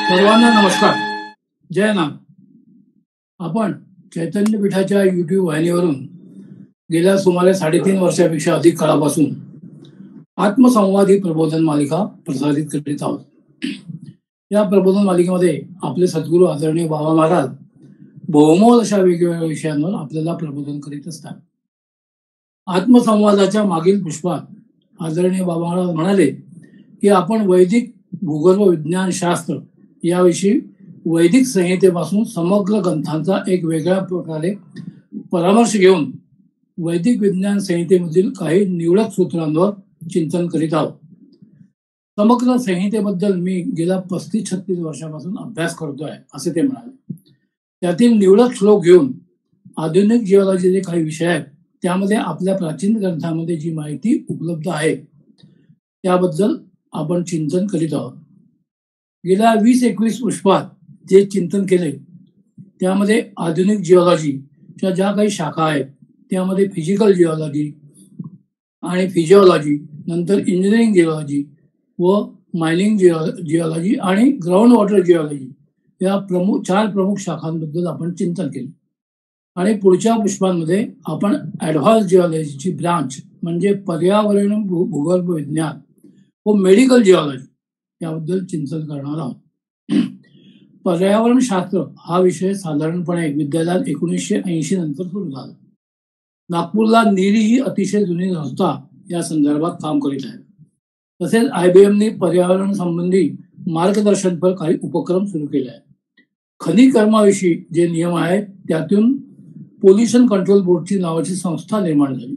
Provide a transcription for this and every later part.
सर्वांना नमस्कार. जय नाम. आपण चैतन्य पीठाच्या YouTube वाहिनीवरून गेल्या सुमारे 3.5 वर्षापेक्षा अधिक काळापासून आत्मसंवाद ही प्रबोधन मालिका प्रसारित करीत आहोत. या प्रबोधन मालिकेमध्ये आपले सद्गुरू आदरणीय बाबा महाराज बहुमोल अशा वेगवेगळ्या विषयांवर आपल्याला प्रबोधन करीत असतात. आत्मसंवादाच्या मागील पुष्पात आदरणीय बाबा महाराज म्हणाले की आपण वैदिक भूगर्भ विज्ञान शास्त्र याविषयी वैदिक संहितेपासून समग्र ग्रंथांचा एक वेगळ्या प्रकारे परामर्श घेऊन वैदिक विज्ञान संहितेमधील काही निवडक सूत्रांवर चिंतन करीत आहोत. समग्र संहितेबद्दल मी गेल्या 35-36 वर्षापासून अभ्यास करतो आहे असे ते म्हणाले. त्यातील निवडक श्लोक घेऊन आधुनिक जिओलॉजीचे काही विषय आहेत त्यामध्ये आपल्या प्राचीन ग्रंथामध्ये जी माहिती उपलब्ध आहे त्याबद्दल आपण चिंतन करीत आहोत. गेल्या 20-21 पुष्पात जे चिंतन केले त्यामध्ये आधुनिक जिओलॉजीच्या ज्या काही शाखा आहेत त्यामध्ये फिजिकल जिओलॉजी आणि फिजिओलॉजी, नंतर इंजिनिअरिंग जिओलॉजी व मायनिंग जिओलॉजी आणि ग्राउंड वॉटर जिओलॉजी या 4 प्रमुख शाखांबद्दल आपण चिंतन केले. आणि पुढच्या पुष्पांमध्ये आपण ॲडव्हान्स जिओलॉजीची ब्रांच म्हणजे पर्यावरण भूगर्भ विज्ञान व मेडिकल जिओलॉजी याबद्दल चिंतन करणार आहोत. पर्यावरण शास्त्र हा विषय साधारणपणे विद्यालयात 1980 नंतर सुरू झाला. नागपूरला नीरी ही अतिशय जुनी संस्था या संदर्भात काम करीत आहे. तसेच IBMने पर्यावरण संबंधी मार्गदर्शनपर काही उपक्रम सुरू केले आहेत. खनिकर्माविषयी जे नियम आहेत त्यातून पोल्युशन कंट्रोल बोर्डची नावाची संस्था निर्माण झाली.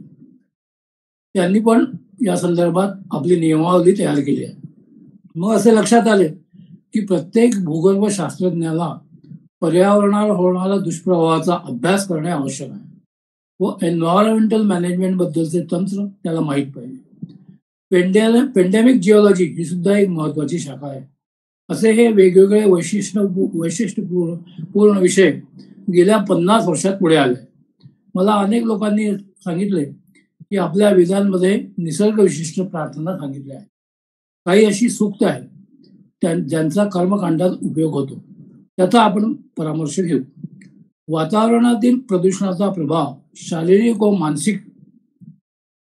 त्यांनी पण या संदर्भात आपली नियमावली तयार केली आहे. मग असे लक्षात आले की प्रत्येक भूगर्भ शास्त्रज्ञाला पर्यावरणावर होणारा दुष्प्रभावाचा अभ्यास करणे आवश्यक आहे व एन्व्हायरमेंटल मॅनेजमेंट बद्दलचे तंत्र त्याला माहीत पाहिजे. पेंडेमिक जिओलॉजी ही सुद्धा एक महत्वाची शाखा आहे. असे हे वेगवेगळे वैशिष्ट्यपूर्ण विषय गेल्या 50 वर्षात पुढे आले. मला अनेक लोकांनी सांगितले की आपल्या वेदांमध्ये निसर्ग विशिष्ट प्रार्थना सांगितल्या आहेत. काही अशी सूक्त आहेत ज्यांचा कर्मकांडात उपयोग होतो. त्याचा आपण परामर्श घेऊ. वातावरणातील प्रदूषणाचा प्रभाव शारीरिक व मानसिक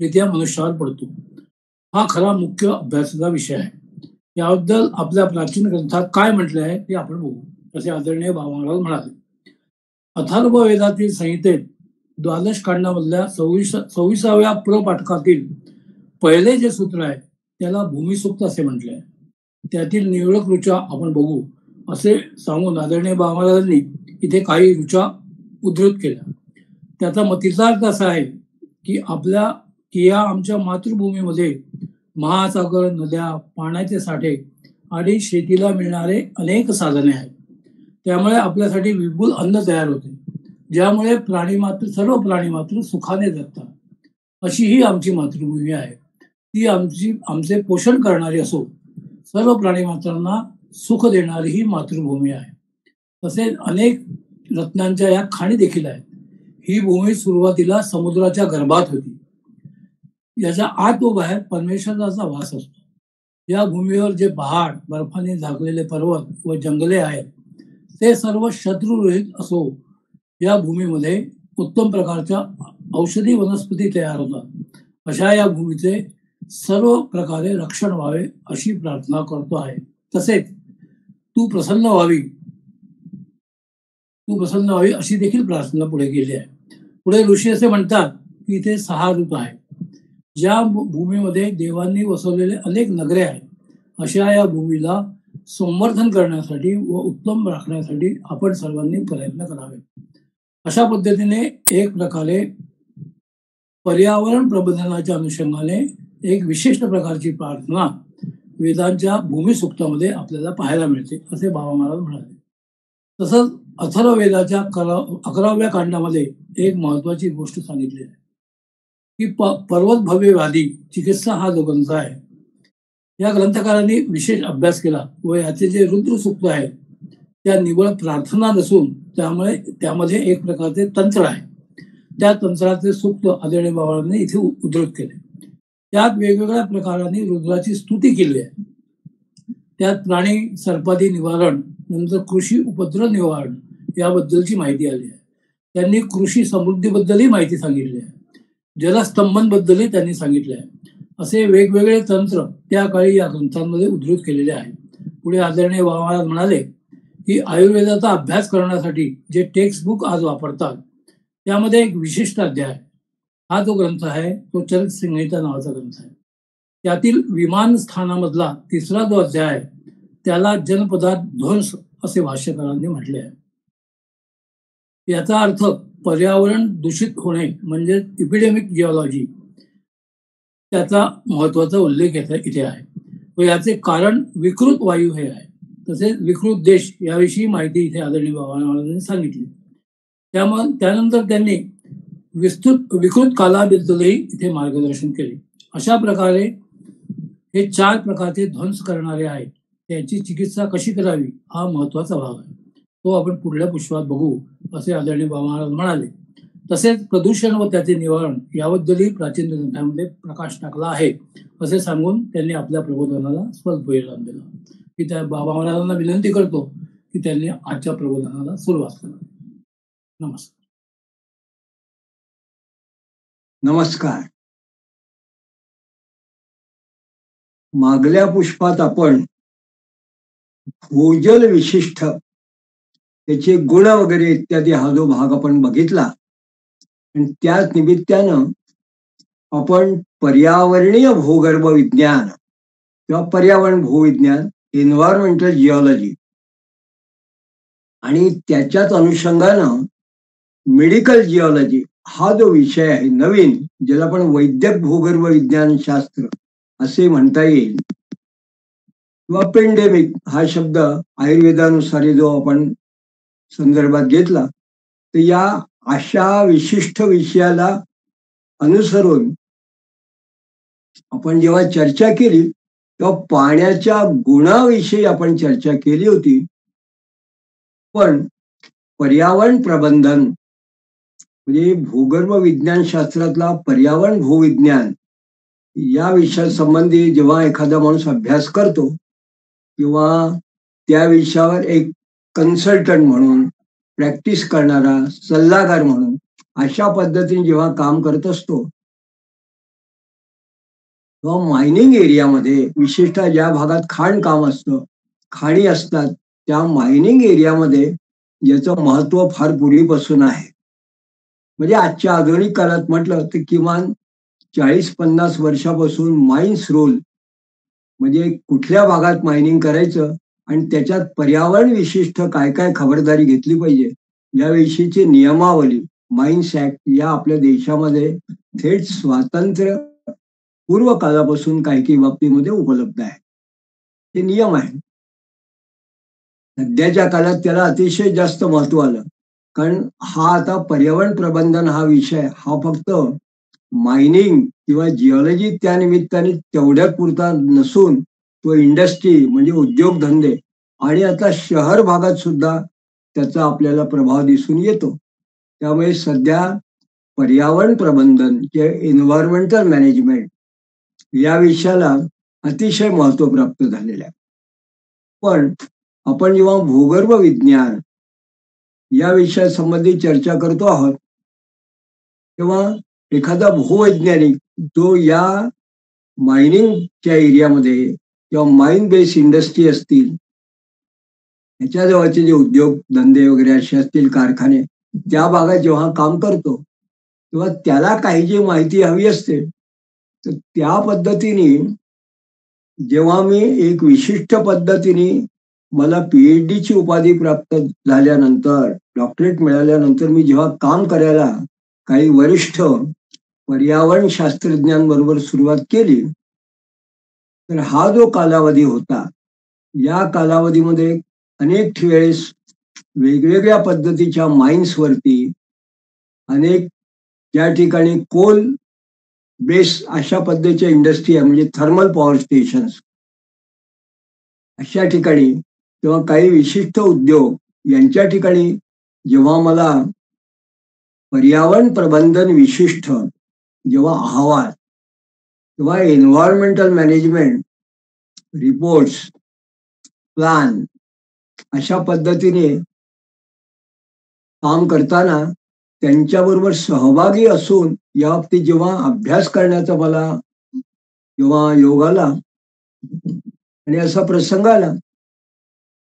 रित्या मनुष्यावर पडतो. हा खरा मुख्य अभ्यासाचा विषय आहे. याबद्दल आपल्या प्राचीन ग्रंथात काय म्हटले आहे ते आपण बघू. तसे आदरणीय बाबा महाराज म्हणाले, अथर्ववेदातील संहितेत 12 कांडामधल्या 26व्या प्रपाठकातील पहिले जे सूत्र आहे त्याला भूमिसूक्त असे म्हटले आहे. त्यातील निवडक ऋचा आपण बघू असे सांगून आदरणीय बाबा महाराजांनी इथे काही ऋचा उद्धृत केल्या. त्याचा मतिचा अर्थ असा आहे की या आमच्या मातृभूमीमध्ये महासागर, नद्या, पाण्याचे साठे आणि शेतीला मिळणारे अनेक साधने आहेत. त्यामुळे आपल्यासाठी विपुल अन्न तयार होते ज्यामुळे सर्व प्राणीमात्र सुखाने जगतात. अशी ही आमची मातृभूमी आहे. ती आमचे पोषण करणारी असो सर्व प्राणीमात्रांना सुख देणारी ही मातृभूमी आहे. तसेच अनेक रत्नांच्या या खाणी देखील आहेत. ही भूमी सुरुवातीला समुद्राच्या गर्भात होती. याच्या आत व बाहेर परमेश्वराचा वास असतो. या भूमीवर जे पहाड, बर्फाने झाकलेले पर्वत व जंगले आहेत ते सर्व शत्रुरहित असो. या भूमीमध्ये उत्तम प्रकारच्या औषधी वनस्पती तयार होतात. अशा या भूमीचे सर्व प्रकारे रक्षण व्हावे अशी प्रार्थना करतो आहे. तसेच तू प्रसन्न व्हावी अशी देखील प्रार्थना पुढे केली आहे. पुढे ऋषी असे म्हणतात की इथे 6 ऋतू आहेत. ज्या भूमीमध्ये देवांनी वसवलेले अनेक नगरे आहेत अशा या भूमीला संवर्धन करण्यासाठी व उत्तम राखण्यासाठी आपण सर्वांनी प्रयत्न करावे. अशा पद्धतीने एक प्रकारे पर्यावरण प्रबंधनाच्या अनुषंगाने एक विशिष्ट प्रकारची प्रार्थना वेदांच्या भूमिसूक्तामध्ये आपल्याला पाहायला मिळते असे बाबा महाराज म्हणाले. तसंच अथर्ववेदाच्या 11व्या कांडामध्ये एक महत्वाची गोष्ट सांगितली आहे की पर्वत भव्य व्याधी चिकित्सा हा जो ग्रंथ आहे या ग्रंथकारांनी विशेष अभ्यास केला व याचे जे रुद्रसूक्त आहे त्या निवळ प्रार्थना नसून त्यामध्ये एक प्रकारचे तंत्र आहे. त्या तंत्राचे सूक्त आदरणीय बाबांनी इथे उद्धृत केले. त्यात वेगवेगळ्या प्रकाराने रुद्राची स्तुती केली आहे. त्यात प्राणी सर्पादी निवारण, नंतर कृषी उपद्रव निवारण याबद्दलची माहिती आली आहे. त्यांनी कृषी समृद्धीबद्दलही माहिती सांगितली आहे. जलस्तंभनबद्दलही त्यांनी सांगितले आहे. असे वेगवेगळे तंत्र त्या काळी या ग्रंथांमध्ये उद्धृत केलेले आहे. पुढे आदरणीय बाबा महाराज म्हणाले की आयुर्वेदाचा अभ्यास करण्यासाठी जे टेक्स्ट बुक आज वापरतात त्यामध्ये एक विशिष्ट अध्याय आहे. हा जो ग्रंथ आहे तो चरित संहिता नावाचा ग्रंथ आहे. त्यातील विमान स्थानामधला तिसरा जो अध्याय आहे त्याला जनपदात ध्वंस असे भाष्यकारांनी म्हटले आहे. याचा अर्थ पर्यावरण दूषित होणे म्हणजे इपिडेमिक जिओलॉजी, त्याचा महत्वाचा उल्लेख इथे आहे व याचे कारण विकृत वायू हे आहे. तसेच विकृत देश याविषयी माहिती इथे आदरणीय बाबा महाराजांनी सांगितली. त्यानंतर त्यांनी विकृत कालाबद्दलही इथे मार्गदर्शन केले. अशा प्रकारे हे 4 प्रकारचे ध्वंस करणारे आहेत. त्याची चिकित्सा कशी करावी हा महत्वाचा भाग आहे. तो आपण पुढल्या पुष्पात बघू असे आदरणीय बाबा महाराज म्हणाले. तसेच प्रदूषण व त्याचे निवारण याबद्दलही प्राचीन ग्रंथांमध्ये प्रकाश टाकला आहे असे सांगून त्यांनी आपल्या प्रबोधनाला स्वल्प विराम दिला. मी त्या बाबा महाराजांना विनंती करतो की त्यांनी आजच्या प्रबोधनाला सुरुवात करावी. नमस्कार. नमस्कार. मागल्या पुष्पात आपण भूजल विशिष्ट त्याचे गुण वगैरे इत्यादी हा जो भाग आपण बघितला आणि त्याच निमित्तानं आपण पर्यावरणीय भूगर्भ विज्ञान किंवा पर्यावरण भूविज्ञान, एन्व्हायरमेंटल जिओलॉजी आणि त्याच्याच अनुषंगानं मेडिकल जिओलॉजी हा जो विषय आहे नवीन, ज्याला आपण वैद्यक भूगर्भ विज्ञान शास्त्र असे म्हणता येईल किंवा पेंडेमिक हा शब्द आयुर्वेदानुसार जो आपण संदर्भात घेतला, तर या अशा विशिष्ट विषयाला अनुसरून आपण जेव्हा चर्चा केली तेव्हा पाण्याच्या गुणाविषयी आपण चर्चा केली होती. पण पर्यावरण प्रबंधन म्हणजे भूगर्भ विज्ञान शास्त्रातला पर्यावरण भूविज्ञान या विषयासंबंधी जेव्हा एखादा माणूस अभ्यास करतो किंवा त्या विषयावर एक कन्सल्टंट म्हणून, प्रॅक्टिस करणारा सल्लागार म्हणून अशा पद्धतीने जेव्हा काम करत असतो तेव्हा मायनिंग एरियामध्ये, विशेषतः ज्या भागात खाण काम असतं, खाणी असतात, त्या मायनिंग एरियामध्ये याचं महत्व फार पूर्वीपासून आहे. म्हणजे आजच्या आधुनिक काळात म्हटलं तर किमान 40-50 वर्षापासून माइन्स रूल म्हणजे कुठल्या भागात मायनिंग करायचं आणि त्याच्यात पर्यावरण विशिष्ट काय काय खबरदारी घेतली पाहिजे याविषयीची नियमावली, माइन्स ऍक्ट या आपल्या देशामध्ये थेट स्वातंत्र्य पूर्व काळापासून काही काही बाबतीमध्ये उपलब्ध आहे. हे नियम आहे. सध्याच्या काळात त्याला अतिशय जास्त महत्व आलं, कारण हा आता पर्यावरण प्रबंधन हा विषय हा फक्त मायनिंग किंवा जिओलॉजी त्या निमित्ताने तेवढ्या पुरता नसून तो इंडस्ट्री म्हणजे उद्योगधंदे आणि आता शहर भागात सुद्धा त्याचा आपल्याला प्रभाव दिसून येतो. त्यामुळे सध्या पर्यावरण प्रबंधन किंवा एन्व्हायरमेंटल मॅनेजमेंट या विषयाला अतिशय महत्व प्राप्त झालेलं आहे. पण आपण जेव्हा भूगर्भ विज्ञान या विषयासंबंधी चर्चा करतो आहोत तेव्हा एखादा भूवैज्ञानिक जो या मायनिंगच्या एरियामध्ये किंवा माइन बेस इंडस्ट्री असतील, ह्याच्या जवळचे जे उद्योग धंदे वगैरे असे असतील, कारखाने, त्या भागात जेव्हा काम करतो तेव्हा त्याला काही जी माहिती हवी असते तर त्या पद्धतीने जेव्हा मी एक विशिष्ट पद्धतीने मला PhD ची उपाधी प्राप्त झाल्यानंतर, डॉक्टरेट मिळाल्यानंतर मी जेव्हा काम करायला काही वरिष्ठ पर्यावरण शास्त्रज्ञांबरोबर सुरुवात केली तर हा जो कालावधी होता या कालावधीमध्ये अनेक वेळेस वेगवेगळ्या पद्धतीच्या माइन्स वरती अनेक ज्या ठिकाणी कोल बेस अशा पद्धतीच्या इंडस्ट्री आहे म्हणजे थर्मल पॉवर स्टेशन्स अशा ठिकाणी किंवा काही विशिष्ट उद्योग यांच्या ठिकाणी जेव्हा मला पर्यावरण प्रबंधन विशिष्ट जेव्हा अहवाल किंवा एन्व्हायरमेंटल मॅनेजमेंट रिपोर्ट्स प्लान अशा पद्धतीने काम करताना त्यांच्याबरोबर सहभागी असून या बाबतीत जेव्हा अभ्यास करण्याचा मला जेव्हा योग आला आणि असा प्रसंग आला,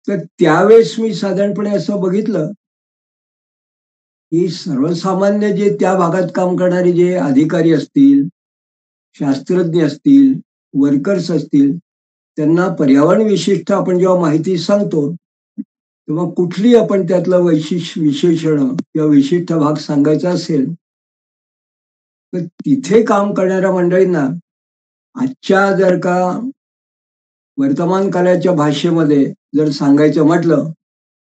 तर त्यावेळेस मी साधारणपणे असं बघितलं की सर्वसामान्य जे त्या भागात काम करणारे जे अधिकारी असतील, शास्त्रज्ञ असतील, वर्कर्स असतील, त्यांना पर्यावरण विशिष्ट आपण जेव्हा माहिती सांगतो तेव्हा कुठली आपण त्यातलं विशेषण किंवा विशिष्ट भाग सांगायचा असेल तर तिथे काम करणाऱ्या मंडळींना आजच्या जर का वर्तमान काळाच्या भाषेमध्ये जर सांगायचं म्हटलं,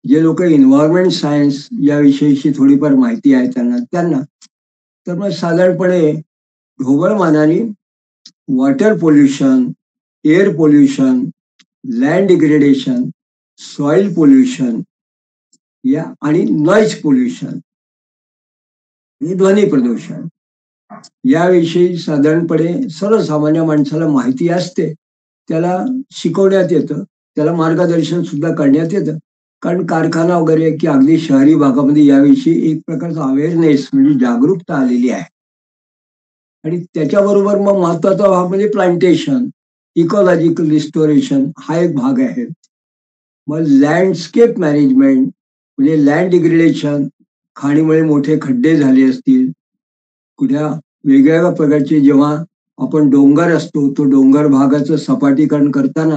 जे लोक एन्व्हायरमेंट सायन्स या विषयीची थोडीफार माहिती आहे त्यांना तर मग साधारणपणे ढोबळमानाने water pollution, air pollution, land degradation, soil pollution या आणि नॉइज पोल्युशन हे ध्वनी प्रदूषण याविषयी साधारणपणे सर्वसामान्य माणसाला माहिती असते, त्याला शिकवण्यात येतं, त्याला मार्गदर्शन सुद्धा करण्यात येतं. कारण कारखाना वगैरे की अगदी शहरी भागामध्ये याविषयी एक प्रकारचा अवेअरनेस म्हणजे जागरूकता आलेली आहे. आणि त्याच्याबरोबर मग महत्वाचा भाग म्हणजे प्लांटेशन, इकॉलॉजिकल रिस्टोरेशन हा एक भाग आहे. मग लँडस्केप मॅनेजमेंट म्हणजे लँड डिग्रेडेशन, खाणीमुळे मोठे खड्डे झाले असतील, कुठल्या वेगवेगळ्या प्रकारचे जेव्हा आपण डोंगर असतो तो डोंगर भागाचं सपाटीकरण करताना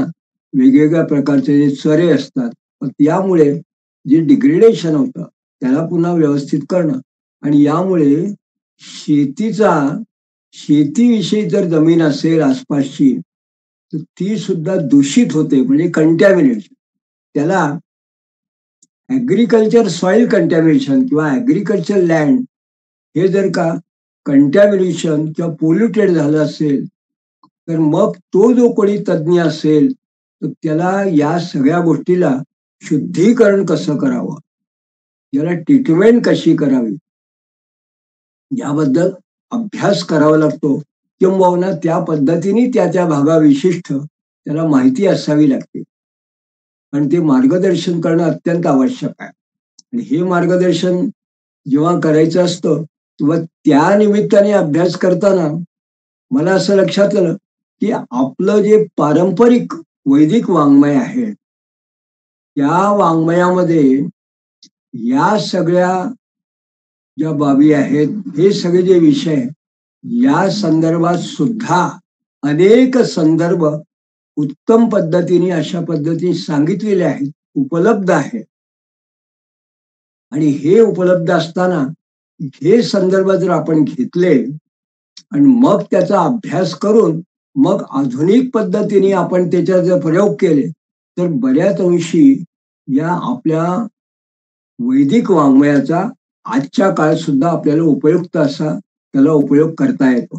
वेगवेगळ्या प्रकारचे जे चरे असतात, त्यामुळे जे डिग्रेडेशन होतं त्याला पुन्हा व्यवस्थित करणं. आणि यामुळे शेतीविषयी जर जमीन असेल आसपासची तर ती सुद्धा दूषित होते, म्हणजे कंटॅमिनेशन. त्याला ऍग्रिकल्चर सॉइल कंटॅमिनेशन किंवा ऍग्रिकल्चर लँड हे जर का कंटॅमिनेशन किंवा पोल्युटेड झालं असेल तर मग तो जो कोणी तज्ज्ञ असेल तर त्याला या सगळ्या गोष्टीला शुद्धीकरण कसं करावं, याला ट्रीटमेंट कशी करावी याबद्दल अभ्यास करावा लागतो, किंबहुना त्या पद्धतीने त्या भागाविशिष्ट त्याला माहिती असावी लागते. आणि ते मार्गदर्शन करणं अत्यंत आवश्यक आहे. आणि हे मार्गदर्शन जेव्हा करायचं असतं तेव्हा त्या निमित्ताने अभ्यास करताना मला असं लक्षात आलं की आपलं जे पारंपरिक वैदिक वाङ्मय आहे त्या वाङ्मयामध्ये या सगळ्या ज्या बाबी आहेत, हे सगळे जे विषय या संदर्भात सुद्धा अनेक संदर्भ उत्तम पद्धतीने अशा पद्धतीने सांगितलेले आहेत, उपलब्ध आहेत. आणि हे उपलब्ध असताना हे संदर्भ जर आपण घेतले आणि मग त्याचा अभ्यास करून मग आधुनिक पद्धतीने आपण त्याच्यात जर प्रयोग केले तर बऱ्याच अंशी या आपल्या वैदिक वाङ्मयाचा आजच्या काळात सुद्धा आपल्याला उपयुक्त असा त्याला उपयोग करता येतो.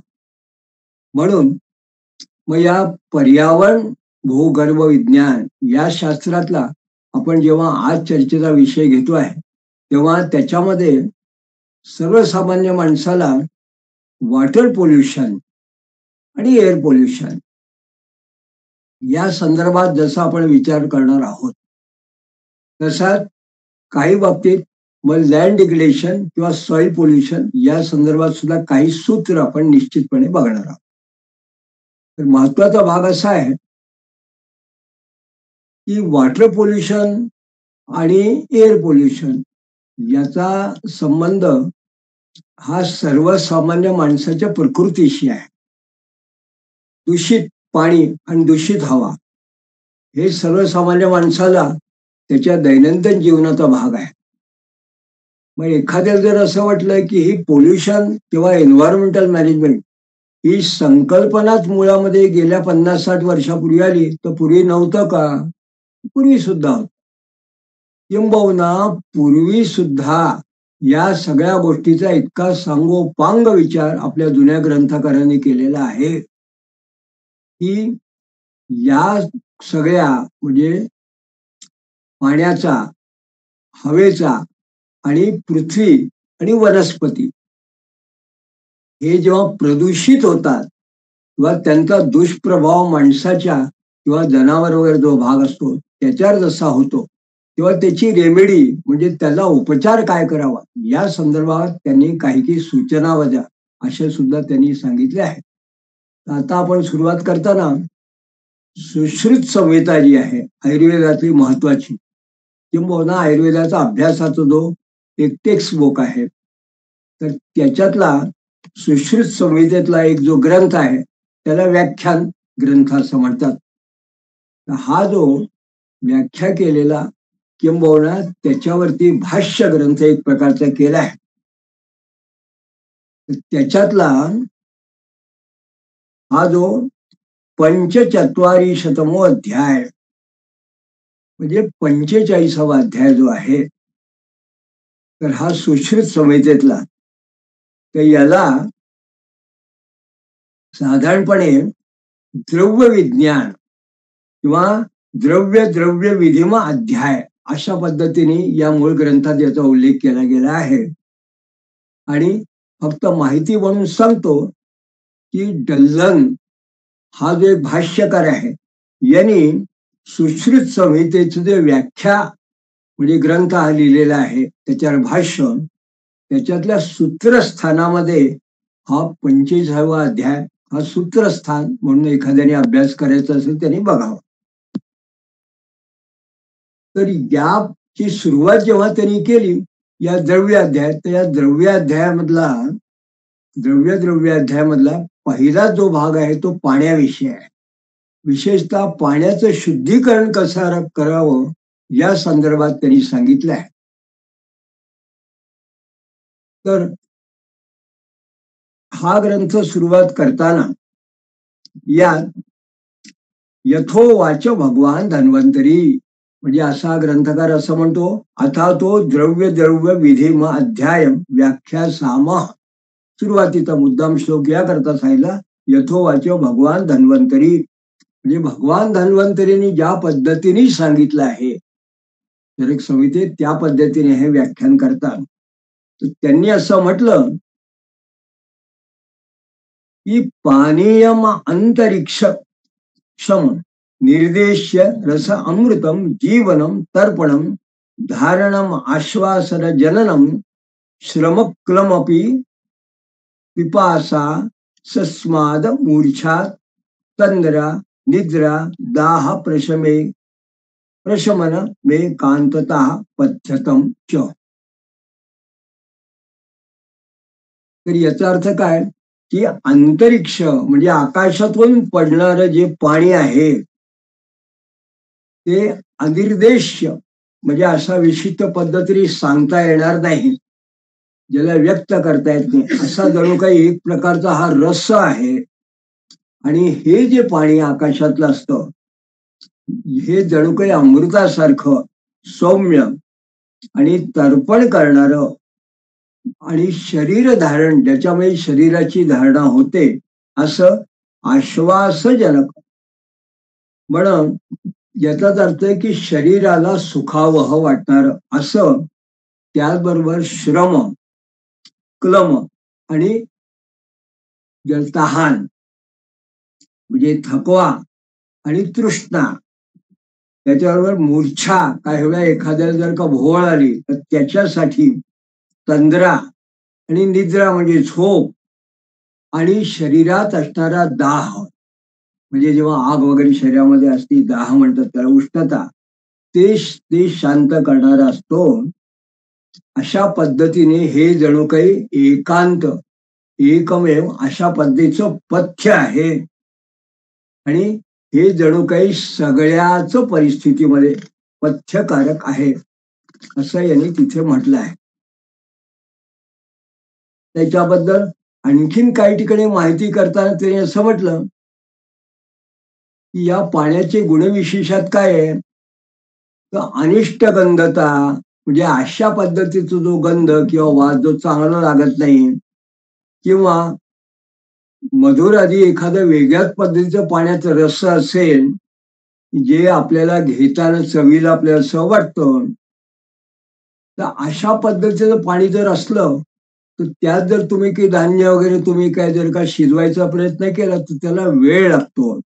म्हणून मग या पर्यावरण भूगर्भ विज्ञान या शास्त्रातला आपण जेव्हा आज चर्चेचा विषय घेतो आहे तेव्हा त्याच्यामध्ये सर्वसामान्य माणसाला वॉटर पोल्युशन आणि एअर पोल्युशन या संदर्भात जसा आपण विचार करणार आहोत तसा काही बाबतीत मग लँड डिग्रेडेशन किंवा सॉइल पोल्युशन या संदर्भात सुद्धा काही सूत्र आपण निश्चितपणे बघणार आहोत. तर महत्वाचा भाग असा आहे की वॉटर पोल्युशन आणि एअर पोल्युशन याचा संबंध हा सर्वसामान्य माणसाच्या प्रकृतीशी आहे. दूषित पाणी आणि दूषित हवा हे सर्वसामान्य माणसाला त्याच्या दैनंदिन जीवनाचा भाग आहे. मग एखाद्याला जर असं वाटलं की ही पोल्युशन किंवा एन्व्हायरमेंटल मॅनेजमेंट ही संकल्पनाच मुळामध्ये गेल्या 50-60 वर्षापूर्वी आली, तर पूर्वी नव्हतं का? पूर्वी सुद्धा होतं. किंबहुना पूर्वी सुद्धा या सगळ्या गोष्टीचा इतका सांगोपांग विचार आपल्या जुन्या ग्रंथकारांनी केलेला आहे की या सगळ्या म्हणजे पाण्याचा, हवेचा आणि पृथ्वी आणि वनस्पती हे जेव्हा प्रदूषित होतात किंवा त्यांचा दुष्प्रभाव माणसाच्या किंवा जनावर वगैरे जो भाग असतो त्याच्यावर जसा होतो तेव्हा त्याची रेमेडी म्हणजे त्याला उपचार काय करावा या संदर्भात त्यांनी काही सूचना द्या असे सुद्धा त्यांनी सांगितले आहे. आता आपण सुरुवात करताना सुश्रुत संहिता जी आहे आयुर्वेदातली महत्वाची किंबहुना आयुर्वेदाचा अभ्यासाचा जो एक टेक्स्ट बुक आहे तर त्याच्यातला सुश्रुत संहितेतला एक जो ग्रंथ आहे त्याला व्याख्यान ग्रंथ असं म्हणतात. हा जो व्याख्या केलेला किंबहुना त्याच्यावरती भाष्य ग्रंथ एक प्रकारचा केला आहे. त्याच्यातला हा जो 45तमो अध्याय म्हणजे 45वा अध्याय जो आहे तर हा सुश्रुत संहितेतला तर याला साधारणपणे द्रव्य विज्ञान किंवा द्रव्य द्रव्य विधिमा अध्याय अशा पद्धतीने या मूळ ग्रंथात याचा उल्लेख केला गेला आहे. आणि फक्त माहिती म्हणून सांगतो की डल्लन हा जो एक भाष्यकार आहे यांनी सुश्रुत संहितेचं जे व्याख्या म्हणजे ग्रंथ हा लिहिलेला आहे त्याच्यावर भाष्य त्याच्यातल्या सूत्रस्थानामध्ये हा 45वा अध्याय हा सूत्रस्थान म्हणून एखाद्याने अभ्यास करायचा असेल त्यांनी बघावा. तर याची सुरुवात जेव्हा त्यांनी केली या द्रव्य अध्याय तर या द्रव्य अध्यायामधला पहिला जो भाग आहे तो पाण्याविषयी आहे. विशेषतः पाण्याचं शुद्धीकरण कसं करावं या संदर्भात त्यांनी सांगितलं आहे. तर हा ग्रंथ सुरुवात करताना यात यथोवाच भगवान धन्वंतरी म्हणजे असा ग्रंथकार असं म्हणतो अथा तो द्रव्य द्रव्य विधिम अध्याय व्याख्या सामा सुरुवातीचा मुद्दाम श्लोक या करता सांगितला यथोवाच भगवान धन्वंतरी म्हणजे भगवान धन्वंतरीने ज्या पद्धतीने सांगितलं आहे तर एक संहितेत त्या पद्धतीने हे व्याख्यान करतात. तर त्यांनी असं म्हटलं की पानीयम अंतरिक्ष क्षम निर्देश्य रस अमृतम जीवनम तर्पणम धारणम आश्वासन जननम श्रमक्लमपि पिपासा सस्माद मूर्छा तंद्रा निद्रा दाह प्रशमन मे कांतता पथ्यतम च. तर याचा अर्थ काय की अंतरिक्ष म्हणजे आकाशातून पडणारं जे पाणी आहे ते अनिर्देश्य म्हणजे अशा विशिष्ट पद्धतीने सांगता येणार नाही ज्याला व्यक्त करता येत नाही असा जणू काही एक प्रकारचा हा रस आहे. आणि हे जे पाणी आकाशातलं असतं हे जणू काही अमृतासारखं सौम्य आणि तर्पण करणार आणि शरीर धारण ज्याच्यामुळे शरीराची धारणा होते असं आश्वासजनक म्हणून याचाच अर्थ आहे की शरीराला सुखावह वाटणार असं त्याचबरोबर श्रम क्लम आणि तहान म्हणजे थकवा आणि तृष्णा त्याच्याबरोबर मूर्छा काही वेळा एखाद्याला जर का भोवळ आली तर त्याच्यासाठी तंद्रा आणि निद्रा म्हणजे झोप आणि शरीरात असणारा दाह म्हणजे जेव्हा आग वगैरे शरीरामध्ये असते दाह म्हणतात त्याला उष्णता ते शांत करणारा असतो. अशा पद्धतीने हे जणू काही एकांत एकमेव अशा पद्धतीचं पथ्य आहे आणि हे जणू काही सगळ्याच परिस्थितीमध्ये पथ्यकारक आहे असं यांनी तिथे म्हटलं आहे. त्याच्याबद्दल आणखीन काही ठिकाणी माहिती करताना त्यांनी असं म्हटलं की या पाण्याचे गुणविशेषात काय आहे तर अनिष्ट गंधता म्हणजे अशा पद्धतीचा जो गंध किंवा वास जो चांगला लागत नाही किंवा मधुर आधी एखाद्या वेगळ्याच पद्धतीचं पाण्याचा रस असेल जे आपल्याला घेताना चवीला आपल्याला असं वाटतं तर अशा पद्धतीचं पाणी जर असलं तर त्यात जर तुम्ही काही धान्य वगैरे तुम्ही काय जर का शिजवायचा प्रयत्न केला तर त्याला वेळ लागतो.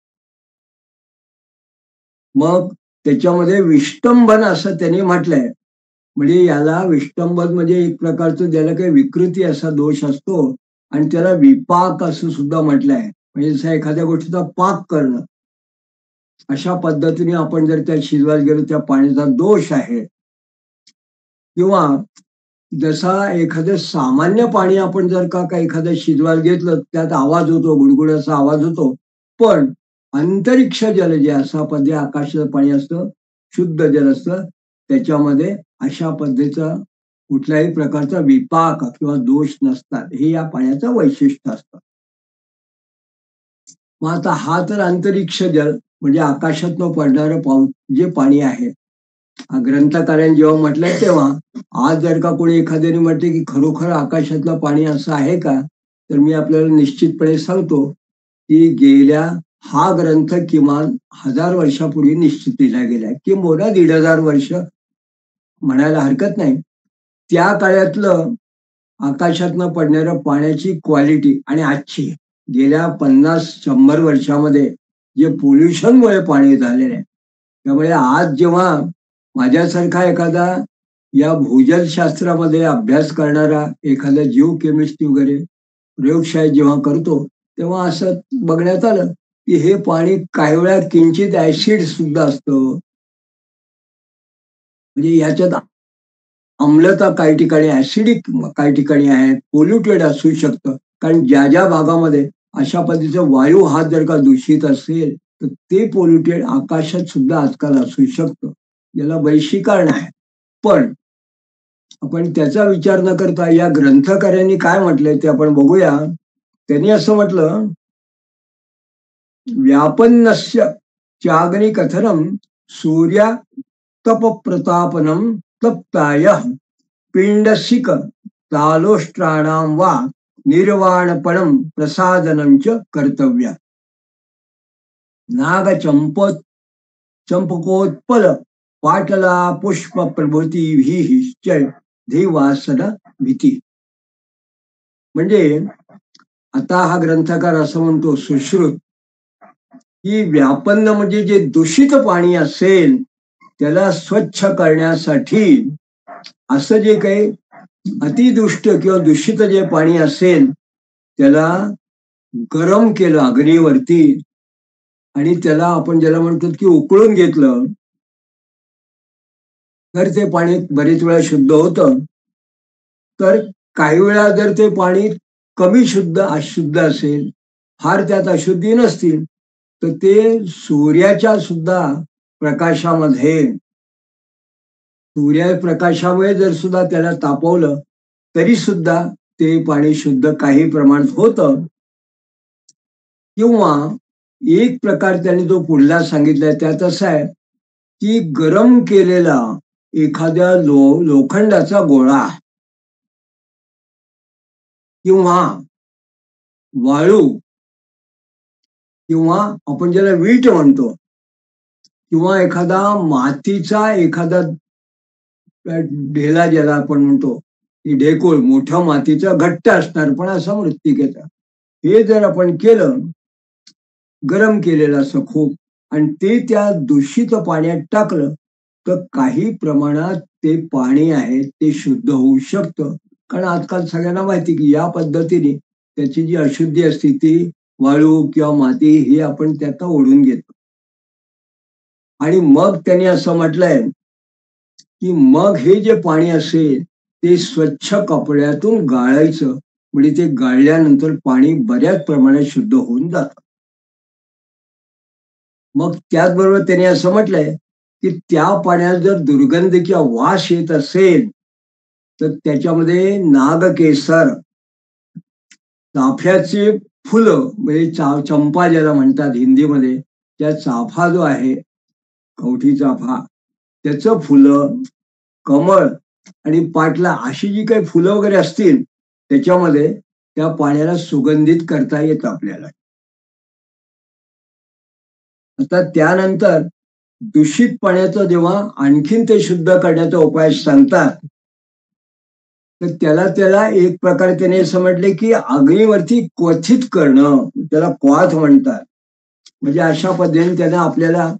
मग त्याच्यामध्ये विष्टंभन असं त्यांनी म्हटलंय. म्हणजे याला विष्टंभन म्हणजे एक प्रकारचं ज्याला काही विकृती असा दोष असतो आणि त्याला विपाक असं सुद्धा म्हटलंय. म्हणजे जसं एखाद्या गोष्टीचा पाक करणं. अशा पद्धतीने आपण जर त्या शिजवायला गेलो त्या पाण्याचा दोष आहे. किंवा जसा एखादं सामान्य पाणी आपण जर का एखादं शिजवायला घेतलं त्यात आवाज होतो, गुडगुड्याचा आवाज होतो. पण अंतरिक्ष जल जे असं पद्धती आकाशाचं पाणी असतं, शुद्ध जल असतं, त्याच्यामध्ये अशा पद्धतीचा कुठल्याही प्रकारचा विपाक किंवा दोष नसतात. हे या पाण्याचं वैशिष्ट्य असतं. मग आता हा तर अंतरिक्ष जल म्हणजे आकाशातनं पडणारं पाऊस जे पाणी आहे. ग्रंथकारांनी जेव्हा म्हटलंय तेव्हा आज जर का कोणी एखाद्याने म्हटले की खरोखर आकाशातलं पाणी असं आहे का, तर मी आपल्याला निश्चितपणे सांगतो की हा ग्रंथ किमान 1000 वर्षापूर्वी निश्चित लिहिला गेलाय, किंबहुना 1500 वर्ष म्हणायला हरकत नाही. त्या काळातलं आकाशातनं पडणाऱ्या पाण्याची क्वालिटी आणि आजची गेल्या 50-100 वर्षामध्ये जे पोल्युशनमुळे पाणी झालेलं आहे. त्यामुळे आज जेव्हा माझ्यासारखा एखादा या भूजलशास्त्रामध्ये अभ्यास करणारा एखादा जीव केमिस्ट्री वगैरे प्रयोगशाळेत जेव्हा करतो तेव्हा असं बघण्यात आलं की हे पाणी काही वेळा किंचित ऍसिड सुद्धा असतं. म्हणजे याच्यात आम्लता काही ठिकाणी ऍसिडिक काही ठिकाणी आहे, पोल्युटेड असू शकतं. कारण ज्या ज्या भागामध्ये अशा पद्धतीचा वायू हा जर का दूषित असेल तर ते पोल्युटेड आकाशात सुद्धा आजकाल असू शकतं. याला बरीचशी कारण आहे. पण आपण त्याचा विचार न करता या ग्रंथकारांनी काय म्हटलंय ते आपण बघूया. त्यांनी असं म्हटलं, व्यापन्नस्य चाग्नि कथनम सूर्या तप प्रतापनम तप्ताय पिंडसिक तालोष्ट्राणाम वा निर्वाणपणम प्रसादनं च कर्तव्य. नाग चंपकोत्पल पाटला पुष्प प्रभृती धीवासन भीती. म्हणजे आता हा ग्रंथकार असं म्हणतो सुश्रुत की व्यापन्न म्हणजे जे दूषित पाणी असेल त्याला स्वच्छ करण्यासाठी असं जे काही अतिदुष्ट किंवा दूषित जे पाणी असेल त्याला गरम केलं अग्नीवरती आणि त्याला आपण ज्याला म्हणतो की उकळून घेतलं तर ते पाणी बरेच वेळा शुद्ध होतं. तर काही वेळा जर ते पाणी कमी शुद्ध अशुद्ध असेल, फार त्यात अशुद्धी नसतील, तर ते सूर्याच्या सुद्धा प्रकाशामध्ये सूर्यप्रकाशामुळे जर सुद्धा त्याला तापवलं तरी सुद्धा ते पाणी शुद्ध काही प्रमाणात होतं. किंवा एक प्रकार त्याने जो पुढला सांगितलाय त्यात असं आहे की गरम केलेला एखाद्या लोखंडाचा गोळा किंवा वाळू किंवा आपण ज्याला वीट म्हणतो किंवा एखादा मातीचा एखादा ढेला ज्याला आपण म्हणतो की ढेकूळ मोठा मातीचा घट्ट असणार पण असा मृत्तिकेचा, हे जर आपण केलं गरम केलेलं असं खूप आणि ते त्या दूषित पाण्यात टाकलं तर काही प्रमाणात ते पाणी आहे ते शुद्ध होऊ शकतं. कारण आजकाल सगळ्यांना माहिती की या पद्धतीने त्याची जी अशुद्धी असते ती वाळू किंवा माती ही आपण त्यात ओढून घेतो. आणि मग त्यांनी असं म्हटलंय की मग हे जे पाणी असेल ते स्वच्छ कपड्यातून गाळायचं. म्हणजे ते गाळल्यानंतर पाणी बऱ्याच प्रमाणात शुद्ध होऊन जातं. मग त्याचबरोबर त्याने असं म्हटलंय की त्या पाण्यात जर दुर्गंध किंवा वास येत असेल तर त्याच्यामध्ये नागकेसर, चाफ्याचे फुलं म्हणजे चंपा ज्याला म्हणतात हिंदीमध्ये, त्या चाफा जो आहे कवठी चाफा त्याचं फुलं, कमळ आणि पाटला अशी जी काही फुलं वगैरे असतील त्याच्यामध्ये त्या पाण्याला सुगंधित करता येतं आपल्याला. आता त्यानंतर दूषित पाण्याचं जेव्हा आणखीन ते शुद्ध करण्याचा उपाय सांगतात तर त्याला त्याला एक प्रकारे त्याने असं म्हटले की अग्नीवरती क्वथित करणं, त्याला क्वाथ म्हणतात. म्हणजे अशा पद्धतीने त्याने आपल्याला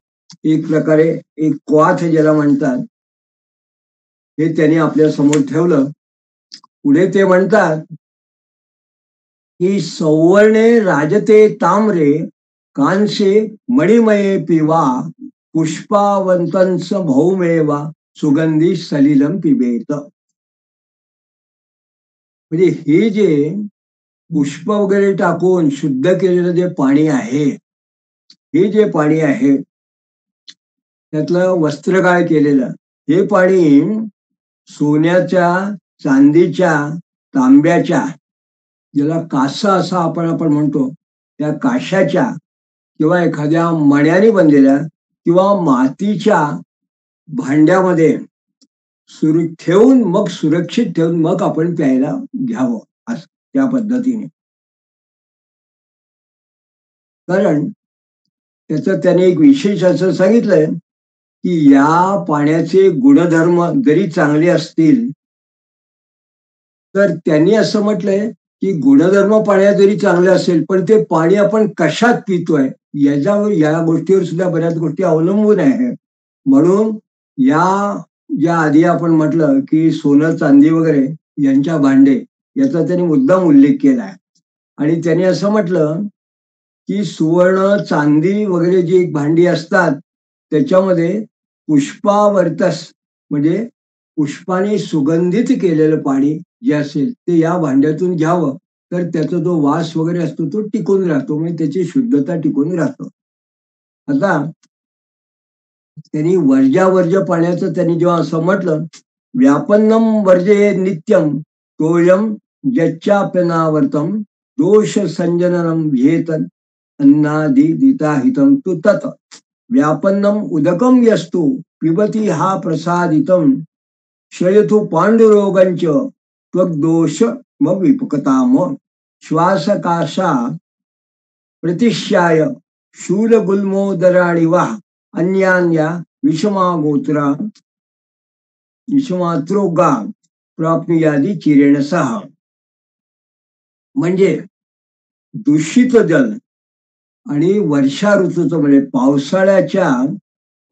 एक प्रकारे एक क्वाथ ज्याला म्हणतात हे त्यांनी आपल्या समोर ठेवलं. पुढे ते म्हणतात की सौवर्णे राजते ताम्रे कांसे मणिमये पिवा पुष्पावंतंस भौमेवा सुगंधी सलिलम पिबेत. म्हणजे हे जे पुष्प वगैरे टाकून शुद्ध केलेलं जे पाणी आहे, हे जे पाणी आहे त्यातलं वस्त्रगाळ केलेलं हे पाणी सोन्याच्या, चांदीच्या, तांब्याच्या, ज्याला कासा असा आपण म्हणतो, त्या काशाच्या किंवा एखाद्या मण्याने बनलेल्या किंवा मातीच्या भांड्यामध्ये ठेवून मग सुरक्षित ठेवून मग आपण प्यायला घ्यावं, असं त्या पद्धतीने. कारण त्याचं त्याने एक विशेष असं सांगितलंय की या पाण्याचे गुणधर्म जरी चांगले असतील तर त्यांनी असं म्हटलंय की गुणधर्म पाण्यात जरी चांगले असेल पण ते पाणी आपण कशात पितोय याच्यावर, या गोष्टीवर सुद्धा बऱ्याच गोष्टी अवलंबून आहे. म्हणून या ज्या आधी आपण म्हटलं की सोनं, चांदी वगैरे यांच्या भांडे याचा त्यांनी मुद्दाम उल्लेख केलाय. आणि त्यांनी असं म्हटलं की सुवर्ण, चांदी वगैरे जी भांडी असतात त्याच्यामध्ये पुष्पावर्तस म्हणजे पुष्पाने सुगंधित केलेलं पाणी जे असेल ते या भांड्यातून घ्यावं, तर त्याचा जो वास वगैरे असतो तो टिकून राहतो, म्हणजे त्याची शुद्धता टिकून राहतो. आता त्यांनी वर्ज्यावर्ज्य पाण्याचं त्यांनी जेव्हा असं म्हटलं, व्यापन्नम वर्जे नित्यम तोयम यच्चाप्यनावर्तम दोष संजननम भेतन अन्नादि दिताहितम तु तत व्यापन्नम उदकम यस्तु पिबती हा प्रसादितम शयतु पांडुरोगंच त्वग्दोष मग विपकताम श्वासकाशा प्रतिश्याय शूलगुल्मोदराणि वा अन्यान्या विषमागोत्रा विषमात्रोगा प्राप्नुयादी चिरेणसह. म्हणजे दूषित जल आणि वर्षा ऋतूचं म्हणजे पावसाळ्याच्या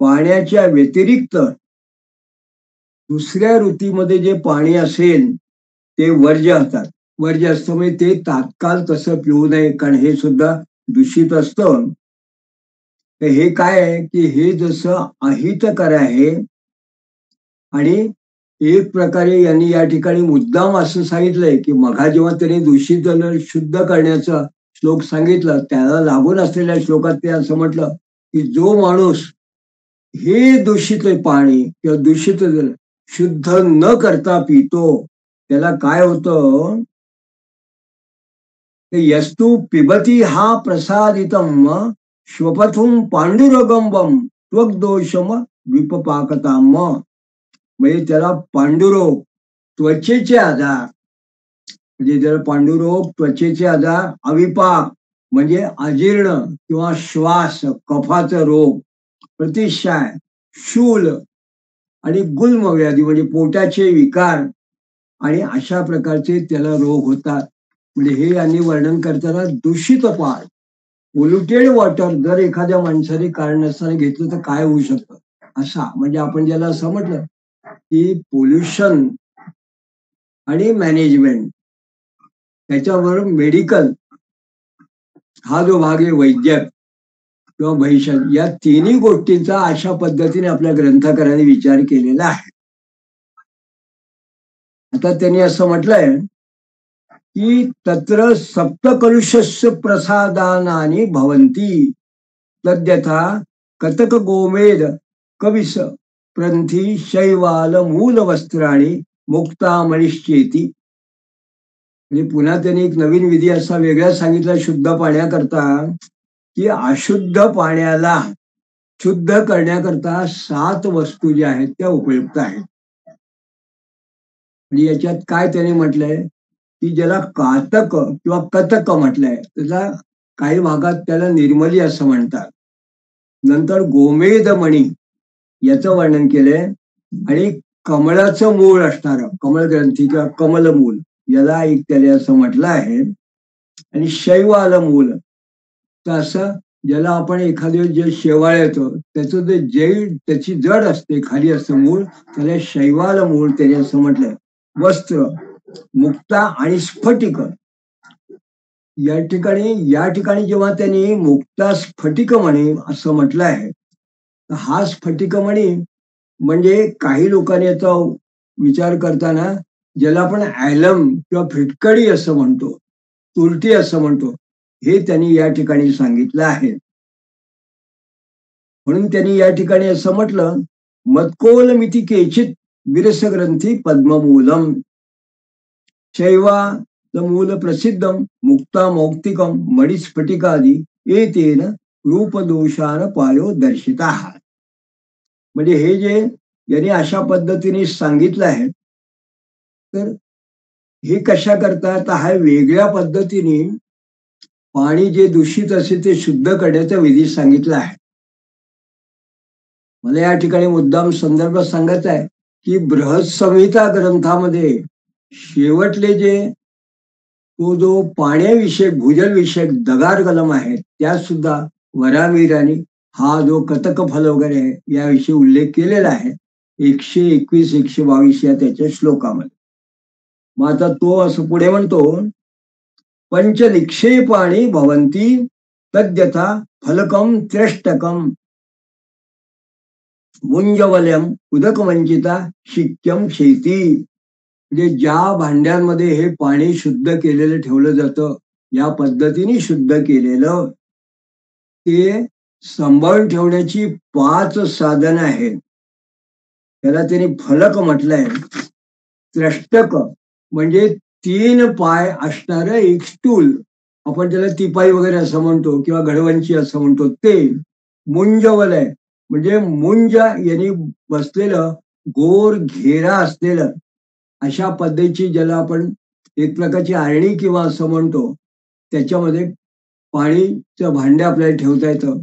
पाण्याच्या व्यतिरिक्त दुसऱ्या ऋतूमध्ये जे पाणी असेल ते वर्ज्य असतात. वर्ज्य असतं म्हणजे ते तात्काळ तसं पिऊ नये, कारण हे सुद्धा दूषित असतं. तर हे काय आहे की हे जसं अहितकर आहे आणि एक प्रकारे यांनी या ठिकाणी मुद्दाम असं सांगितलंय की मघा जेव्हा त्यांनी दूषित जल शुद्ध करण्याचा श्लोक सांगितला त्याला लागून असलेल्या श्लोकात ते असं म्हटलं की जो माणूस हे दूषित पाणी किंवा दूषित जल शुद्ध न करता पितो त्याला काय होतं, यस्तु पिबती हा प्रसादितम श्वपथुम पांडुरगंबम त्वग्दोषम विपपाकताम. म्हणजे त्याला पांडुरोग, त्वचेचे आजार, म्हणजे त्याला पांडुरोग, त्वचेचे आजार, अविपाक म्हणजे अजीर्ण किंवा श्वास कफाचा रोग, प्रतिशाय, शूल आणि गुल्म व्याधी म्हणजे पोटाचे विकार आणि अशा प्रकारचे त्याला रोग होतात. म्हणजे हे यांनी वर्णन करताना दूषित पाणी, पोल्युटेड वॉटर जर एखाद्या माणसाने कारण नसताना घेतलं तर काय होऊ शकतं, असा म्हणजे आपण ज्याला असं म्हटलं की पोल्युशन आणि मॅनेजमेंट त्याच्याबरोबर मेडिकल हा जो भाग आहे, वैद्यक किंवा भैषण, या तिन्ही गोष्टींचा अशा पद्धतीने आपल्या ग्रंथकारांनी विचार केलेला आहे. आता त्यांनी असं म्हटलंय की तत्र सप्तकलुषस्य प्रसादानानि भवन्ति तद्यथा कतक गोमेद कविस प्रंथी शैवाल मूल वस्त्राणी मुक्ता मनिश्चेती. म्हणजे पुन्हा त्यांनी एक नवीन विधी असा वेगळा सांगितला शुद्ध पाण्याकरता की अशुद्ध पाण्याला शुद्ध करण्याकरता 7 वस्तू ज्या आहेत त्या उपयुक्त आहेत. म्हणजे याच्यात काय त्यांनी म्हटलंय की ज्याला कातक किंवा कतक म्हटलंय त्याचा काही भागात त्याला निर्मली असं म्हणतात. नंतर गोमेद मणी याचं वर्णन केलंय आणि कमळाचं मूळ असणार, कमळ ग्रंथी किंवा कमल मूल, याला एक त्याने असं म्हटलं आहे. आणि शैवाल मूल, तर असं ज्याला आपण एखाद्या जे शेवाळ येतो त्याचं जे त्याची जड असते, खाली असतं मूळ, त्याला शैवाल मूळ त्याने असं म्हटलंय. वस्त्र, मुक्ता आणि स्फटिक, या ठिकाणी जेव्हा त्यांनी मुक्ता स्फटिक म्हणे असं म्हटलं आहे, तर हा स्फटिक म्हणे म्हणजे काही लोकांनी याचा विचार करताना ज्याला आपण ॲलम किंवा फिटकडी असं म्हणतो, तुरटी असं म्हणतो, हे त्यांनी या ठिकाणी सांगितलं आहे. म्हणून त्यांनी या ठिकाणी असं म्हटलं, मत्कोल मिती केचित विरस ग्रंथी पद्ममूलम शैवा मूल प्रसिद्धम मुक्ता मौक्तिकम मणिस्फटिकादी एतेन रूपदोषान पायो दर्शिता. म्हणजे हे जे यांनी अशा पद्धतीने सांगितलं आहे, तर हे कशा करता, तर हा वेगळ्या पद्धतीने पाणी जे दूषित असेल ते शुद्ध करण्याचा विधी सांगितला आहे. मला या ठिकाणी मुद्दाम संदर्भ सांगायचा आहे की बृहत संहिता ग्रंथामध्ये शेवटले जे तो जो पाण्याविषयक भूजलविषयक दगार कलम आहे, त्यात सुद्धा वरामीरानी हा जो कतक फल वगैरे आहे याविषयी उल्लेख केलेला आहे 121 122 या त्याच्या श्लोकामध्ये. मग आता तो असं पुढे म्हणतो, पंच निक्षेपाणी भवंती तद्यथा फलकम त्र्यष्टकम मुंजवलयम उदकवंचिता शिक्यम शेती. म्हणजे ज्या भांड्यांमध्ये हे पाणी शुद्ध केलेलं ठेवलं जातं, या पद्धतीने शुद्ध केलेलं, ते सांभाळून ठेवण्याची 5 साधनं आहेत. त्याला त्यांनी फलक म्हटलंय. त्र्यष्टक म्हणजे 3 पाय असणारं एक स्टूल, आपण त्याला तिपाई वगैरे असं म्हणतो किंवा घडवंची असं म्हणतो, ते. मुंजवलय म्हणजे मुंज यांनी बसलेलं गोर घेरा असलेलं, अशा पद्धतीची ज्याला आपण एक प्रकारची आरणी किंवा असं म्हणतो, त्याच्यामध्ये पाणीचं भांडे आपल्याला ठेवता येतं.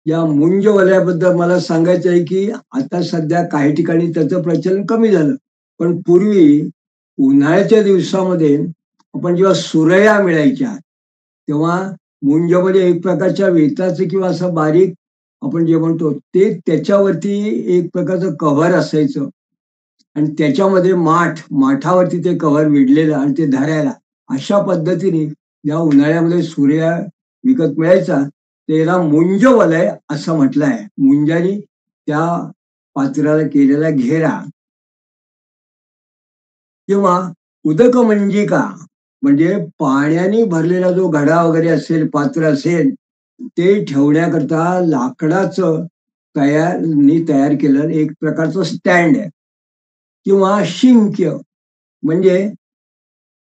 या मुंज वलयाबद्दल मला सांगायचं आहे की आता सध्या काही ठिकाणी त्याचं प्रचलन कमी झालं, पण पूर्वी उन्हाळ्याच्या दिवसामध्ये आपण जेव्हा सुरया मिळायच्या तेव्हा मुंजमध्ये एक प्रकारच्या वेताचं किंवा असं बारीक आपण जे म्हणतो ते, त्याच्यावरती एक प्रकारचं कव्हर असायचं आणि त्याच्यामध्ये माठावरती ते कव्हर विडलेलं आणि ते धरायला, अशा पद्धतीने या उन्हाळ्यामध्ये सूर्य विकत मिळायचा, त्याला मुंज वलय असं म्हटलं आहे. मुंजानी त्या पात्राला केलेला घेरा. किंवा उदक मंजिका म्हणजे पाण्याने भरलेला जो घडा वगैरे असेल, पात्र असेल, ते ठेवण्याकरता लाकडाचं तयार केलं एक प्रकारचं स्टँड आहे. किंवा शिंक्य म्हणजे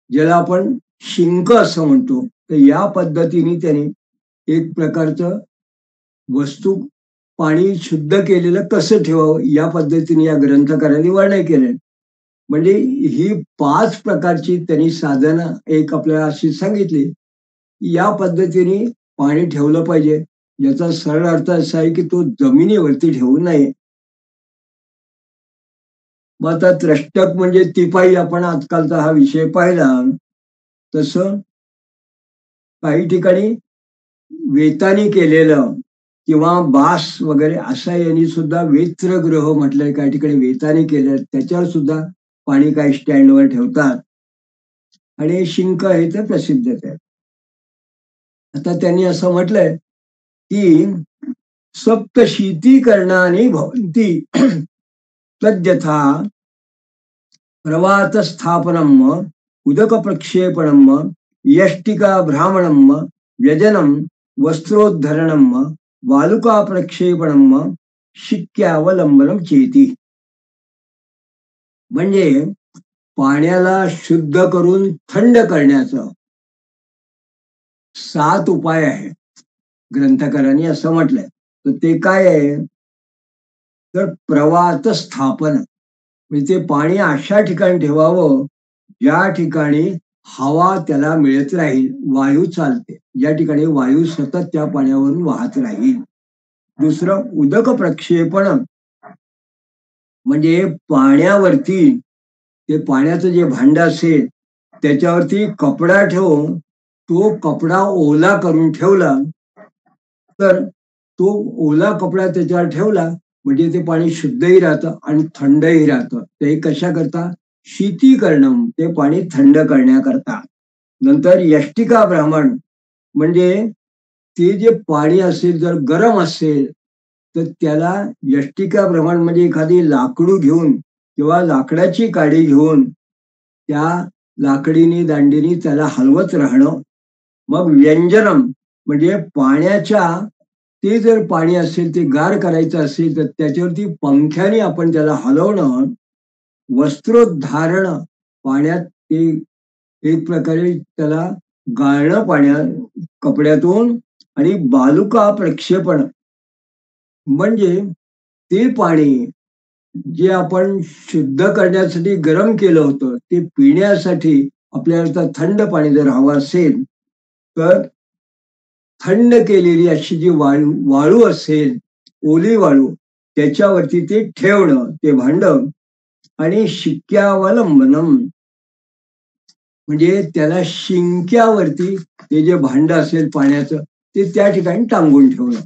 ज्याला आपण शिंक असं म्हणतो, तर या पद्धतीने त्याने एक प्रकारचं वस्तू पाणी शुद्ध केलेलं कसं ठेवावं या पद्धतीने या ग्रंथकारांनी वर्णन केलं. म्हणजे ही 5 प्रकारची त्यांनी साधनं एक आपल्याला अशी सांगितली, या पद्धतीने पाणी ठेवलं पाहिजे. याचा सरळ अर्थ असा आहे की तो जमिनीवरती ठेवू नये. मग आता त्रष्टक म्हणजे तिपाई, आपण आजकालचा हा विषय पाहिला, तसं काही ठिकाणी वेतानी केलेलं किंवा बास वगैरे असा यांनी सुद्धा वेत्रगृह म्हटलंय, काही ठिकाणी वेतानी केलं, त्याच्यावर सुद्धा पाणी काही स्टँडवर ठेवतात. आणि शिंक हे तर प्रसिद्धच आहे. आता त्यांनी असं म्हटलंय की सप्तशीतीकरणाने भवन्ति तद्यथा प्रवात स्थापनम उदक प्रक्षेपणम यष्टिका ब्राह्मणम व्यजनम वस्त्रोद्धरणम वालुका प्रक्षेपणम शिक्यावलंबनम चेती. म्हणजे पाण्याला शुद्ध करून थंड करण्याचं 7 उपाय आहे ग्रंथकारांनी असं म्हटलंय. तर ते काय आहे, तर प्रवात स्थापन म्हणजे ते पाणी अशा ठिकाणी ठेवावं ज्या ठिकाणी हवा त्याला मिळत राहील, वायू चालते, ज्या ठिकाणी वायू सतत त्या पाण्यावरून वाहत राहील. दुसरं उदक प्रक्षेपण म्हणजे पाण्यावरती ते पाण्याचं जे भांड असेल त्याच्यावरती कपडा ठेवून तो कपडा ओला करून ठेवला, तर तो ओला कपडा त्याच्यावर ठेवला म्हणजे ते पाणी शुद्धही राहतं आणि थंडही राहतं. ते कशा करता? शीतीकरणम, ते पाणी थंड करण्याकरता. नंतर यष्टिका ब्राह्मण म्हणजे ते जे पाणी असेल जर गरम असेल तर त्याला यष्टिका ब्राह्मण म्हणजे एखादी लाकडू घेऊन किंवा लाकडाची काडी घेऊन त्या लाकडीनी दांडीनी त्याला हलवत राहणं. मग व्यंजनम म्हणजे पाण्याच्या, ते जर पाणी असेल ते गार करायचं असेल तर त्याच्यावरती पंख्याने आपण त्याला हलवणं. वस्त्रोद्धारण, पाण्यात ते एक प्रकारे त्याला गाळणं पाण्यात कपड्यातून. आणि बालुका प्रक्षेपण म्हणजे ते पाणी जे आपण शुद्ध करण्यासाठी गरम केलं होतं ते पिण्यासाठी आपल्याला थंड पाणी जर हवं असेल तर थंड केलेली अशी जी वाळू वाळू असेल, ओली वाळू, त्याच्यावरती ते ठेवणं ते भांड. आणि शिक्यावलंबनम म्हणजे त्याला शिंक्यावरती ते जे भांड असेल पाण्याचं ते त्या ठिकाणी टांगून ठेवणं.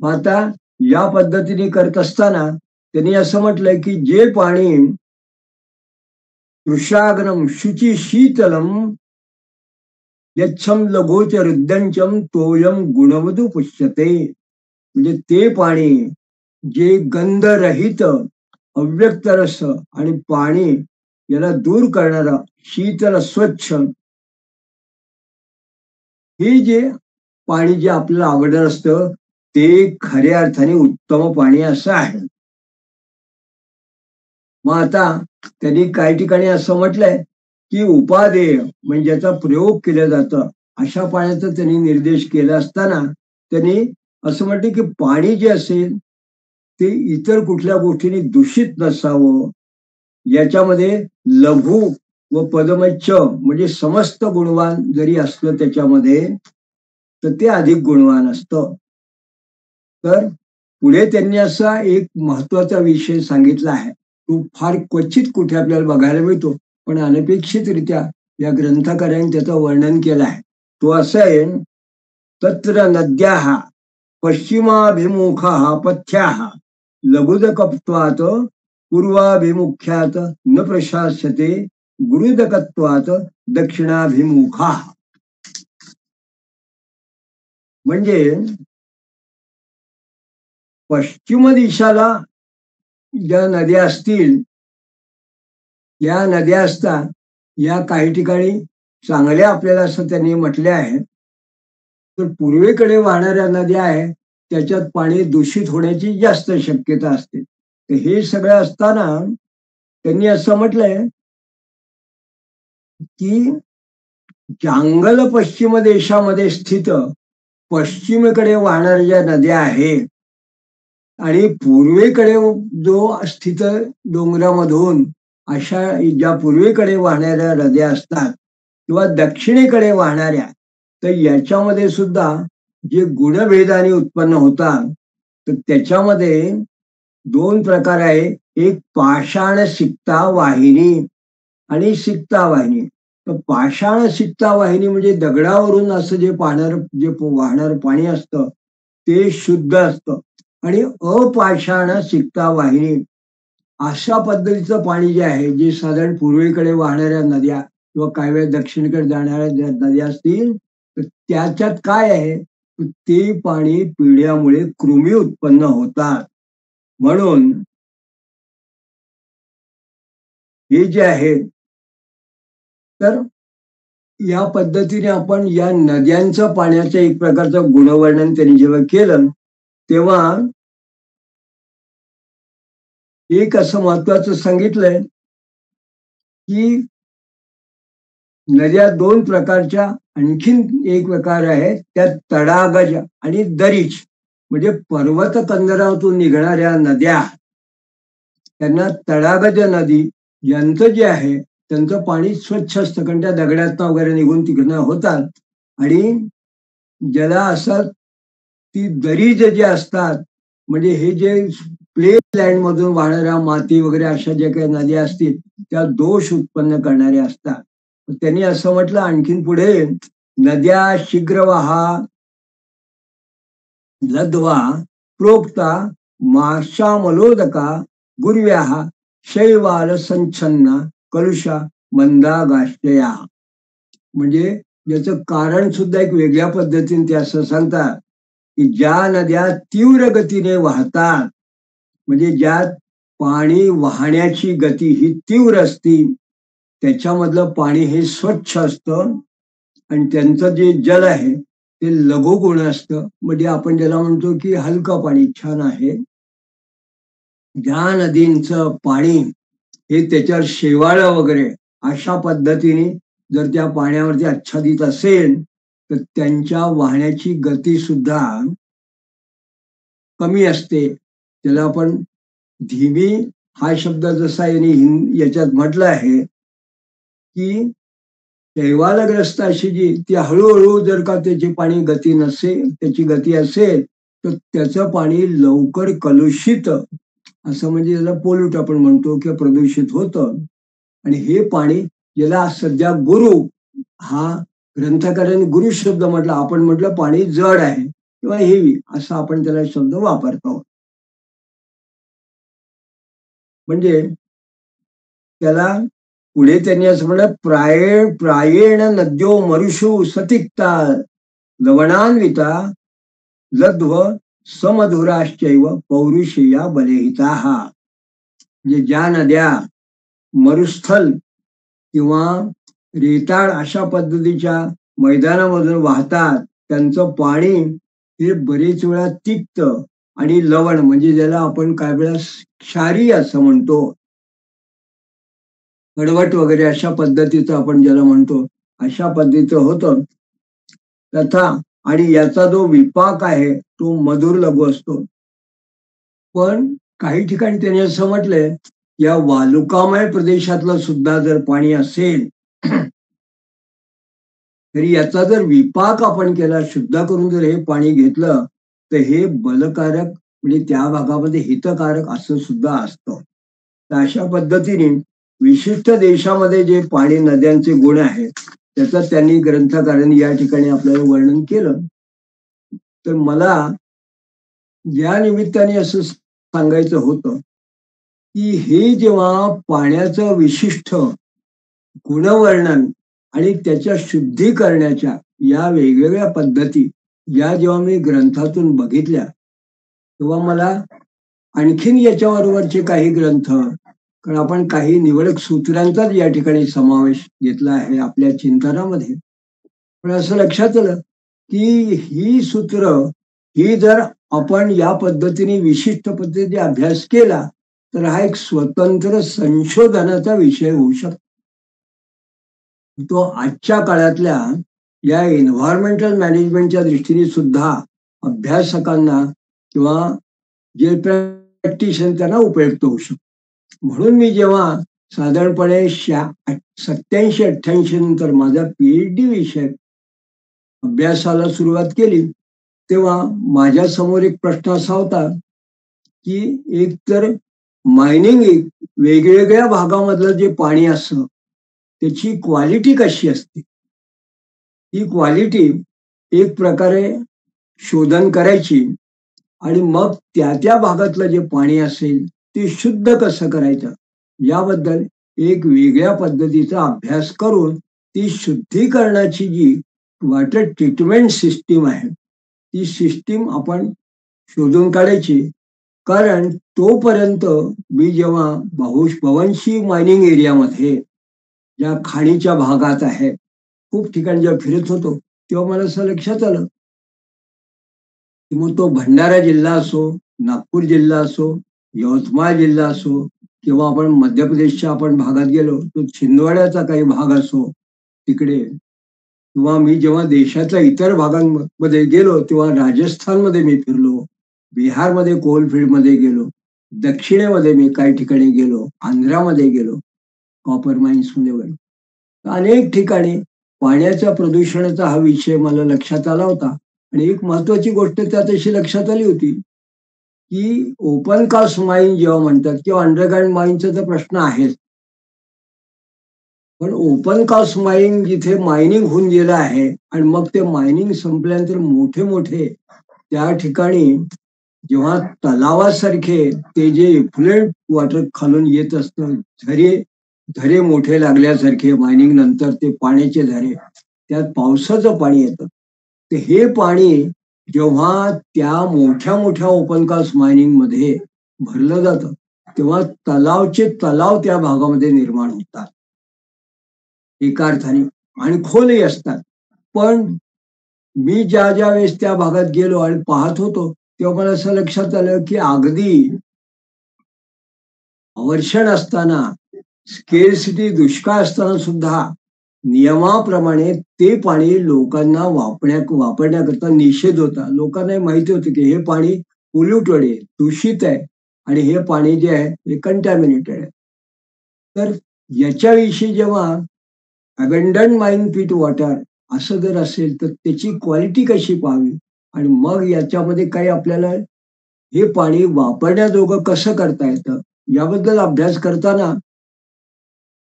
आता या पद्धतीने करत असताना त्यांनी असं म्हटलंय की जे पाणी वृषाग्नम शुची शीतलम यच्छम लघोच रुद्दंचम तोयम गुणवधू पुष्यते, म्हणजे ते पाणी जे गंधरहित अव्यक्त रस आणि पाणी याला दूर करणारा शीतल स्वच्छ हे जे पाणी जे आपल्याला आवडत असतं ते खऱ्या अर्थाने उत्तम पाणी असं आहे. मग आता त्यांनी काही ठिकाणी असं म्हटलंय की उपादेय म्हणजे ज्याचा प्रयोग केला जातं अशा पाण्याचा त्यांनी निर्देश केला असताना त्यांनी असं म्हटलं की पाणी जे असेल ते इतर कुठल्या गोष्टीने दूषित नसावं. याच्यामध्ये लघु व पदमच्छ म्हणजे समस्त गुणवान जरी असलं त्याच्यामध्ये तर ते अधिक गुणवान असतं. तर पुढे त्यांनी असा एक महत्वाचा विषय सांगितला आहे, तो फार क्वचित कुठे आपल्याला बघायला मिळतो पण अनपेक्षितरित्या या ग्रंथकारांनी त्याचं वर्णन केलं आहे. तो असं आहे, तत्र नद्या पश्चिमाभिमुखा पथ्या लघुदकत्वात पूर्वाभिमुख्यात न प्रशास्यते गुरुदकत्वात दक्षिणाभिमुखा. म्हणजे पश्चिम दिशाला ज्या नद्या असतील, या नद्या असतात या काही ठिकाणी चांगल्या आपल्याला असं त्यांनी म्हटले आहे. तर पूर्वेकडे वाहणाऱ्या नद्या आहेत त्याच्यात पाणी दूषित होण्याची जास्त शक्यता असते. तर हे सगळं असताना त्यांनी असं म्हटलंय की जांगल पश्चिम देशामध्ये स्थित पश्चिमेकडे वाहणाऱ्या ज्या नद्या आहेत आणि पूर्वेकडे जो स्थित डोंगरामधून अशा ज्या पूर्वेकडे वाहणाऱ्या नद्या असतात किंवा दक्षिणेकडे वाहणाऱ्या, तर याच्यामध्ये सुद्धा जे गुणभेदाने उत्पन्न होतात तर त्याच्यामध्ये दोन प्रकार आहे. एक पाषाण सिक्ता वाहिनी आणि सिक्ता वाहिनी. तर पाषाण सिक्ता वाहिनी म्हणजे दगडावरून असं जे वाहणार पाणी असतं ते शुद्ध असतं. आणि अपाषाण सिक्ता वाहिनी अशा पद्धतीचं पाणी जे आहे, जे साधारण पूर्वेकडे वाहणाऱ्या नद्या किंवा काही वेळा दक्षिणेकडे जाणाऱ्या ज्या नद्या असतील तर त्याच्यात काय आहे, ते पाणी पिण्यामुळे कृमी उत्पन्न होतात. म्हणून हे जे आहे तर या पद्धतीने आपण या नद्यांचं पाण्याचं एक प्रकारचं गुणवर्णन त्यांनी जेव्हा केलं तेव्हा एक असं महत्वाचं सांगितलंय की नद्या दोन प्रकारच्या आणखीन एक प्रकार आहे, त्यात तडागज आणि दरीच म्हणजे पर्वत कंदरातून निघणाऱ्या नद्या त्यांना तडागज नदी यांचं जे आहे त्यांचं पाणी स्वच्छ असतं कारण त्या दगडातनं वगैरे निघून तिकडनं होतात. आणि ज्याला असं ती दरीज जे असतात म्हणजे हे जे प्लेन लँड मधून वाहणाऱ्या माती वगैरे अशा ज्या काही नद्या असतील त्या दोष उत्पन्न करणाऱ्या असतात. त्यांनी असं म्हटलं आणखीन पुढे, नद्या शीघ्र वाहा लद्वा प्रोक्ता माशामलोदका गुर्व्या शैवाल संच्छन्ना कलुषा मंदागाश्रया. म्हणजे याचं कारण सुद्धा एक वेगळ्या पद्धतीने ते असं सांगतात की ज्या नद्या तीव्र गतीने वाहतात, म्हणजे ज्यात पाणी वाहण्याची गती ही तीव्र असती, त्याच्यामधलं पाणी हे स्वच्छ असतं आणि त्यांचं जे जल आहे ते लघुगुण असतं, म्हणजे आपण ज्याला म्हणतो की हलकं पाणी छान आहे. ज्या नदींचं पाणी हे त्याच्यावर शेवाळ वगैरे अशा पद्धतीने जर त्या पाण्यावरती आच्छादित असेल तर त्यांच्या वाहण्याची गती सुद्धा कमी असते. त्याला आपण धीमी हा शब्द जसा याच्यात म्हटलं आहे की शैवालग्रस्त अशी जी ती हळूहळू जर का त्याची पाणी गती नसेल, त्याची गती असेल तर त्याचं पाणी लवकर कलुषित, असं म्हणजे त्याला पोल्यूट आपण म्हणतो किंवा प्रदूषित होतं. आणि हे पाणी ज्याला सध्या गुरु हा ग्रंथकाराने गुरु शब्द म्हटला, आपण म्हटलं पाणी जड आहे किंवा हेवी असा आपण त्याला शब्द वापरतो. म्हणजे त्याला पुढे त्यांनी असं म्हणलं, प्रायेण नद्यो मरुषु सतिक्ता लवणान्विता लध्व समधुराश्चैव पौरुषेया बलहिता. म्हणजे ज्या नद्या मरुस्थल किंवा रेताळ अशा पद्धतीच्या मैदानामधून वाहतात त्यांचं पाणी हे बरेच वेळा तिक्त आणि लवण, म्हणजे ज्याला आपण काय वेळा क्षारी असं म्हणतो, कडवट वगैरे अशा पद्धतीचं आपण ज्याला म्हणतो अशा पद्धतीचं होतं तथा. आणि याचा जो विपाक आहे तो मधुर लघु असतो. पण काही ठिकाणी त्यांनी असं म्हटलंय, या वालुकामय प्रदेशातलं सुद्धा जर पाणी असेल तरी याचा जर विपाक आपण केला, शुद्ध करून जर हे पाणी घेतलं तर हे बलकारक म्हणजे त्या भागामध्ये हितकारक असं सुद्धा असतं. तर अशा पद्धतीने विशिष्ट देशामध्ये जे पाणी नद्यांचे गुण आहेत त्याचं त्यांनी ग्रंथकारांनी या ठिकाणी आपल्याला वर्णन केलं. तर मला या निमित्ताने असं सांगायचं होतं की हे जेव्हा पाण्याचं विशिष्ट गुणवर्णन आणि त्याच्या शुद्धीकरणाच्या या वेगवेगळ्या पद्धती या जेव्हा मी ग्रंथातून बघितल्या तेव्हा मला आणखीन याच्याबरोबरचे काही ग्रंथ, कारण आपण काही निवडक सूत्रांचाच या ठिकाणी समावेश घेतला आहे आपल्या चिंतनामध्ये, पण असं लक्षात आलं की ही सूत्र ही जर आपण या पद्धतीने विशिष्ट पद्धतीने अभ्यास केला तर हा एक स्वतंत्र संशोधनाचा विषय होऊ शकतो. तो आजच्या काळातल्या या एन्व्हायरमेंटल मॅनेजमेंटच्या दृष्टीने सुद्धा अभ्यासकांना किंवा जे प्रॅक्टिशन त्यांना उपयुक्त होऊ शकतो. म्हणून मी जेव्हा साधारणपणे 87-88 नंतर माझा PhD विषय अभ्यासाला सुरुवात केली तेव्हा माझ्या समोर एक प्रश्न असा होता की एक तर मायनिंग वेगवेगळ्या भागामधलं जे पाणी असतं त्याची क्वालिटी कशी असते, ही क्वालिटी एक प्रकारे शोधन करायची आणि मग त्या त्या भागातलं जे पाणी असेल ते शुद्ध कसं करायचं याबद्दल एक वेगळ्या पद्धतीचा अभ्यास करून ती शुद्धीकरणाची जी वॉटर ट्रीटमेंट सिस्टीम आहे ती सिस्टीम आपण शोधून काढायची. कारण तोपर्यंत मी जेव्हा भवनशी मायनिंग एरियामध्ये ज्या खाणीच्या भागात आहे खूप ठिकाणी जेव्हा फिरत होतो तेव्हा मला असं लक्षात आलं की मग तो भंडारा जिल्हा असो, नागपूर जिल्हा असो, यवतमाळ जिल्हा असो किंवा आपण मध्य प्रदेशच्या आपण भागात गेलो तो छिंदवाड्याचा काही भाग असो तिकडे, किंवा मी जेव्हा देशाच्या इतर भागांमध्ये गेलो तेव्हा राजस्थानमध्ये मी फिरलो, बिहारमध्ये कोलफिल्डमध्ये गेलो, दक्षिणेमध्ये मी काही ठिकाणी गेलो, आंध्रामध्ये गेलो, कॉपर माइन्स मध्ये वगैरे अनेक ठिकाणी पाण्याच्या प्रदूषणाचा हा विषय मला लक्षात आला होता. आणि एक महत्वाची गोष्ट त्यात अशी लक्षात आली होती की ओपन कास्ट माईन जेव्हा म्हणतात किंवा अंडरग्राउंड माईनचा तर प्रश्न आहेच, पण ओपन कास्ट माईनिंग जिथे मायनिंग होऊन गेलं आहे आणि मग ते मायनिंग संपल्यानंतर मोठे मोठे त्या ठिकाणी जेव्हा तलावासारखे ते जे इफ्लुएंट वॉटर खालून येत असतं, झरे झरे मोठे लागल्यासारखे मायनिंग नंतर ते पाण्याचे झरे, त्यात पावसाचं पाणी येतं. तर हे पाणी जेव्हा त्या मोठ्या मोठ्या ओपन कास्ट मायनिंग मध्ये भरलं जातं, तेव्हा तलावचे तलाव त्या भागामध्ये निर्माण होतात एका अर्थाने, आणि खोलही असतात. पण मी ज्या ज्या वेळेस त्या भागात गेलो आणि पाहत होतो, तेव्हा मला असं लक्षात आलं की अगदी अवर्षण असताना, स्केर्सिटी दुष्काळ असताना सुद्धा नियमाप्रमाणे ते पाणी लोकांना वापरण्याकरता निषेध होता. लोकांना माहिती होतं की हे पाणी पोल्युटेड आहे, दूषित आहे आणि हे पाणी जे आहे हे कंटॅमिनेटेड आहे. तर याच्याविषयी जेव्हा अबंडंट माइन पिट वॉटर असं जर असेल तर त्याची क्वालिटी कशी पाहावी आणि मग याच्यामध्ये काही आपल्याला हे पाणी वापरण्याजोगं कसं करता येतं याबद्दल अभ्यास करताना,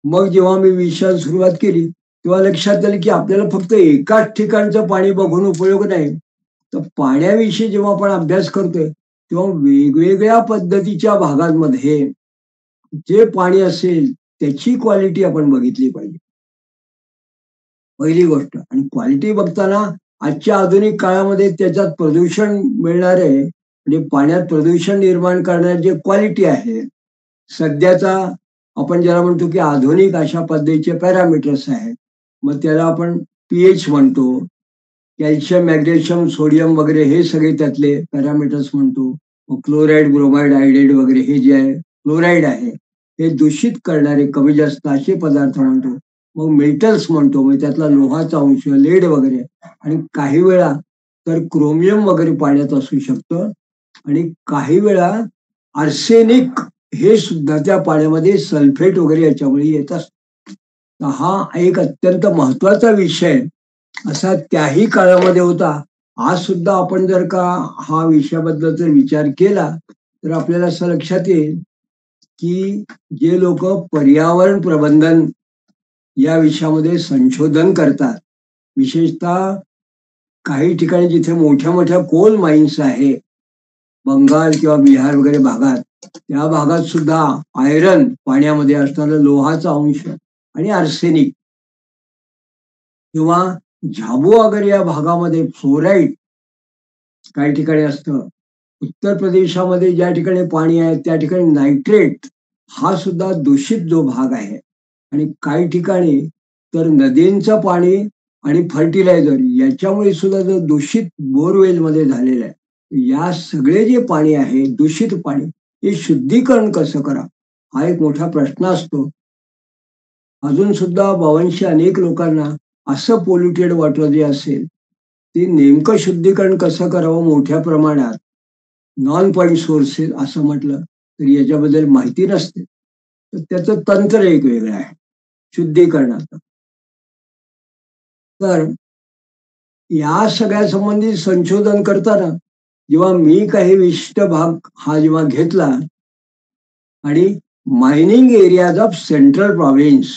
मग जेव्हा मी विषयाला सुरुवात केली तेव्हा लक्षात आलं की आपल्याला फक्त एकाच ठिकाणचं पाणी बघून उपयोग नाही. तर पाण्याविषयी जेव्हा आपण अभ्यास करतोय तेव्हा वेगवेगळ्या पद्धतीच्या भागांमध्ये जे पाणी असेल त्याची क्वालिटी आपण बघितली पाहिजे, पहिली गोष्ट. आणि क्वालिटी बघताना आजच्या आधुनिक काळामध्ये त्याच्यात प्रदूषण मिळणारे म्हणजे पाण्यात प्रदूषण निर्माण करणारे जे क्वालिटी आहे, सध्याचा आपण ज्याला म्हणतो की आधुनिक अशा पद्धतीचे पॅरामीटर्स आहेत. मग त्याला आपण पीएच म्हणतो, कॅल्शियम, मॅग्नेशियम, सोडियम वगैरे हे सगळे त्यातले पॅरामीटर्स म्हणतो. मग क्लोराईड, ब्रोमाइड, आयडेड वगैरे हे जे आहे, क्लोराईड आहे, हे दूषित करणारे कमी जास्त असे पदार्थ म्हणतो. मग मेटल्स म्हणतो, म्हणजे त्यातला लोहाचा अंश, लेड वगैरे, आणि काही वेळा तर क्रोमियम वगैरे पाण्यात असू शकतं, आणि काही वेळा आर्सेनिक हे सुद्धा त्या पाण्यामध्ये, सल्फेट वगैरे याच्यामुळे येत असतं. तर हा एक अत्यंत महत्वाचा विषय असा त्याही काळामध्ये होता. आज सुद्धा आपण जर का हा विषयाबद्दल जर विचार केला तर आपल्याला असं लक्षात येईल की जे लोक पर्यावरण प्रबंधन या विषयामध्ये संशोधन करतात, विशेषतः काही ठिकाणी जिथे मोठ्या मोठ्या कोल माइन्स आहे, बंगाल किंवा बिहार वगैरे भागात, त्या भागात सुद्धा आयरन पाण्यामध्ये असणारा लोहाचा अंश आणि आर्सेनिक, किंवा झाबू वगैरे या भागामध्ये फ्लोराईड काही ठिकाणी असतं. उत्तर प्रदेशामध्ये ज्या ठिकाणी पाणी आहे त्या ठिकाणी नायट्रेट हा सुद्धा दूषित जो भाग आहे. आणि काही ठिकाणी तर नदींचं पाणी आणि फर्टिलायझर याच्यामुळे सुद्धा जो दूषित बोरवेल मध्ये झालेलं आहे. या सगळे जे पाणी आहे, दूषित पाणी, हे शुद्धीकरण कसं करा हा एक मोठा प्रश्न असतो. अजून सुद्धा बव्वंशी अनेक लोकांना असं पोल्युटेड वॉटर जे असेल ते नेमकं शुद्धीकरण कसं करावं मोठ्या प्रमाणात, नॉन पॉईंट सोर्सेस असं म्हटलं तरी याच्याबद्दल माहिती नसते. तर त्याचं तंत्र एक वेगळं आहे शुद्धीकरणाचं. तर या सगळ्या संबंधित संशोधन करताना जेव्हा मी काही विशिष्ट भाग हा जेव्हा घेतला, आणि mining areas of central province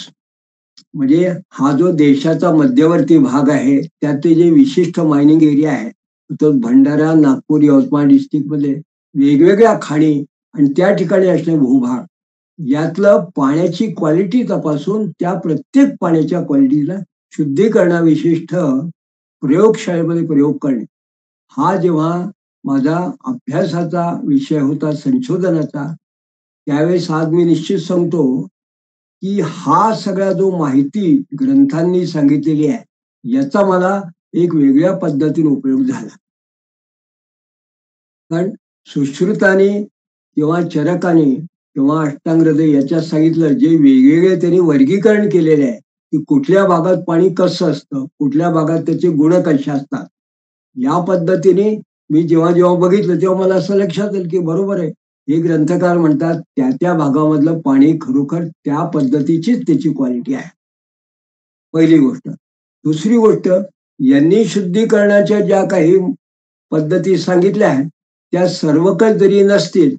म्हणजे हा जो देशाचा मध्यवर्ती भाग आहे त्यात ते जे विशिष्ट मायनिंग एरिया आहे, तो भंडारा, नागपूर, यवतमाळ डिस्ट्रिक्ट मध्ये वेगवेगळ्या खाणी आणि त्या ठिकाणी असलेले भूभाग, यातलं पाण्याची क्वालिटी तपासून त्या प्रत्येक पाण्याच्या क्वालिटीला शुद्धीकरणा विशिष्ट प्रयोगशाळेमध्ये प्रयोग करणे, हा जेव्हा माझा अभ्यासाचा विषय होता, संशोधनाचा, त्यावेळेस आज मी निश्चित सांगतो की हा सगळा जो माहिती ग्रंथांनी सांगितलेली आहे याचा मला एक वेगळ्या पद्धतीने उपयोग झाला. कारण सुश्रुताने किंवा चरकाने किंवा अष्टांग हृदय याच्यात सांगितलं, जे वेगवेगळे त्यांनी वर्गीकरण केलेले आहे की कुठल्या भागात पाणी कसं असतं, कुठल्या भागात त्याचे गुण कसे असतात, या पद्धतीने मी जेव्हा जेव्हा बघितलं तेव्हा मला असं लक्षात आलं की बरोबर आहे, हे ग्रंथकार म्हणतात त्या त्या भागामधलं पाणी खरोखर त्या पद्धतीचीच त्याची क्वालिटी आहे, पहिली गोष्ट. दुसरी गोष्ट, यांनी शुद्धीकरणाच्या ज्या काही पद्धती सांगितल्या आहेत त्या सर्वकष जरी नसतील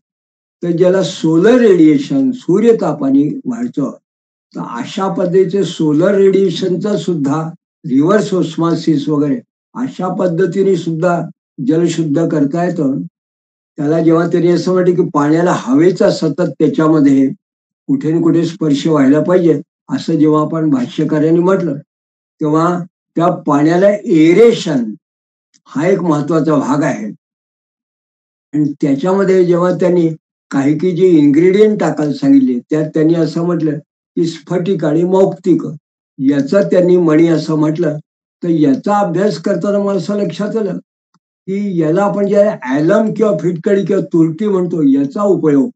तर ज्याला सोलर रेडिएशन सूर्यतापाने वाढतं, तर अशा पद्धतीचे सोलर रेडिएशनचा सुद्धा रिव्हर्स ऑस्मॉसिस वगैरे अशा पद्धतीने सुद्धा जल शुद्ध करता येतं. त्याला जेव्हा त्यांनी असं म्हटलं की पाण्याला हवेचा सतत त्याच्यामध्ये कुठे ना कुठे स्पर्श व्हायला पाहिजे, असं जेव्हा आपण भाष्यकारांनी म्हटलं, तेव्हा त्या पाण्याला एरेशन हा एक महत्वाचा भाग आहे. आणि त्याच्यामध्ये जेव्हा त्यांनी काही काही जे इन्ग्रेडियंट टाकायला सांगितले, त्यात त्यांनी असं म्हटलं की स्फटिक आणि मौक्तिक याचा त्यांनी मणी असं म्हटलं. तर याचा अभ्यास करताना मला असं लक्षात आलं की याला आपण जे ॲलम किंवा फिटकडी किंवा तुरटी म्हणतो, याचा उपयोग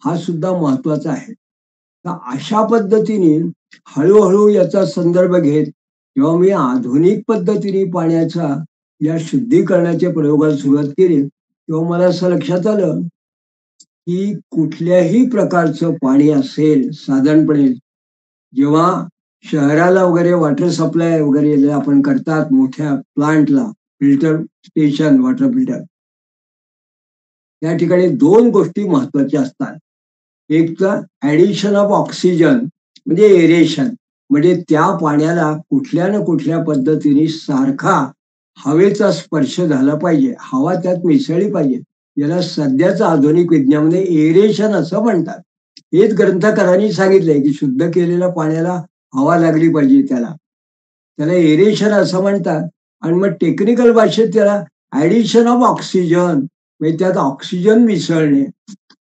हा सुद्धा महत्वाचा आहे. तर अशा पद्धतीने हळूहळू याचा संदर्भ घेत जेव्हा मी आधुनिक पद्धतीने पाण्याचा या शुद्धीकरणाच्या प्रयोगाला सुरुवात केली, तेव्हा मला असं लक्षात आलं की कुठल्याही प्रकारचं पाणी असेल, साधारणपणे जेव्हा शहराला वगैरे वॉटर सप्लाय वगैरे जे आपण करतात मोठ्या प्लांटला, फिल्टर स्टेशन, वॉटर फिल्टर, त्या ठिकाणी दोन गोष्टी महत्वाच्या असतात. एक तर ऍडिशन ऑफ ऑक्सिजन म्हणजे एरेशन, म्हणजे त्या पाण्याला कुठल्या ना कुठल्या पद्धतीने सारखा हवेचा स्पर्श झाला पाहिजे, हवा त्यात मिसळली पाहिजे. याला सध्याचं आधुनिक विज्ञानामध्ये एरेशन असं म्हणतात. हेच ग्रंथकारांनी सांगितलंय की शुद्ध केलेल्या पाण्याला हवा लागली पाहिजे, त्याला त्याला एरेशन असं म्हणतात. आणि मग टेक्निकल भाषेत त्याला ऍडिशन ऑफ ऑक्सिजन म्हणजे त्यात ऑक्सिजन मिसळणे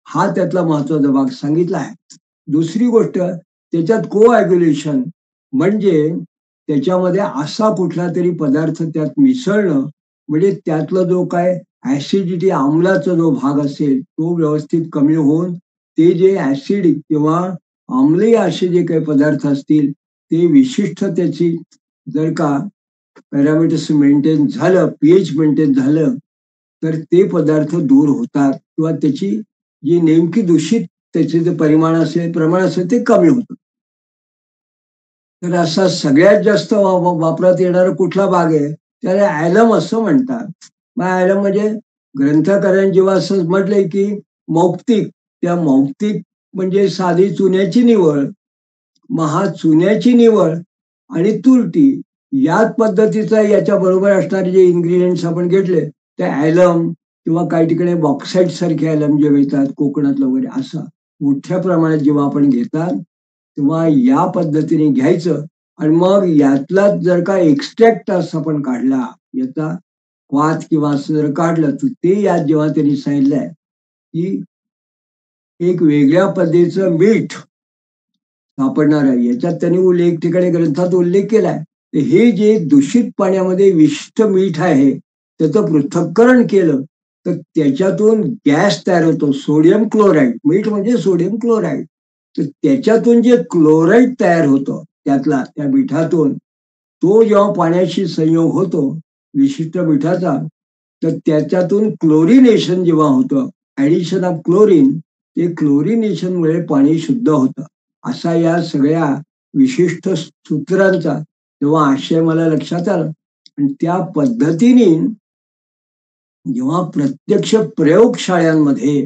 हा त्यातला महत्वाचा भाग सांगितला आहे. दुसरी गोष्ट त्याच्यात कोॲग्युलेशन म्हणजे त्याच्यामध्ये असा कुठला तरी पदार्थ त्यात मिसळणं, म्हणजे त्यातला जो काय ऍसिडिटी आम्लाचा जो भाग असेल तो व्यवस्थित कमी होऊन ते जे ऍसिडिक किंवा आम्लीय असे जे काही पदार्थ असतील ते विशिष्ट त्याची जर का पॅरामीटर्स मेंटेन झालं, पीएच मेंटेन झालं, तर ते पदार्थ दूर होतात किंवा त्याची जी नेमकी दूषित त्याचे जे परिमाण असेल, प्रमाण असेल ते कमी होतं. तर असा सगळ्यात जास्त वापरात येणारा कुठला भाग आहे, त्याला ॲलम असं म्हणतात. मग ॲलम म्हणजे ग्रंथकारांनी जेव्हा असं म्हटलंय की मौक्तिक, त्या मौक्तिक म्हणजे साधी चुन्याची निवळ, मग हा चुन्याची निवळ आणि तुरटी याच पद्धतीचा याच्या बरोबर असणारे जे इन्ग्रेडियंट्स आपण घेतले ते ॲलम किंवा काही ठिकाणी बॉक्साईट सारखे ॲलम जे मिळतात कोकणातलं वगैरे, असं मोठ्या प्रमाणात जेव्हा आपण घेतात तेव्हा या पद्धतीने घ्यायचं. आणि मग यातला जर का एक्स्ट्रॅक्ट असं आपण काढला, याचा वात किंवा असं जर काढलं, तर ते यात जेव्हा त्यांनी सांगितलंय की एक वेगळ्या पद्धतीचं मीठ सापडणार आहे, याच्यात त्यांनी एक ठिकाणी ग्रंथात उल्लेख केलाय. तर हे जे दूषित पाण्यामध्ये विशिष्ट मीठ आहे त्याचं पृथक्करण केलं तर त्याच्यातून गॅस तयार होतो, सोडियम क्लोराईड. मीठ म्हणजे सोडियम क्लोराईड. तर त्याच्यातून जे क्लोराईड तयार होतं त्यातला, त्या मिठातून, तो जेव्हा पाण्याशी संयोग होतो विशिष्ट मिठाचा, तर त्याच्यातून क्लोरिनेशन जेव्हा होतं, ऍडिशन ऑफ क्लोरीन, ते क्लोरिनेशनमुळे पाणी शुद्ध होतं. असा या सगळ्या विशिष्ट सूत्रांचा जेव्हा आशय मला लक्षात आला आणि त्या पद्धतीने जेव्हा प्रत्यक्ष प्रयोगशाळांमध्ये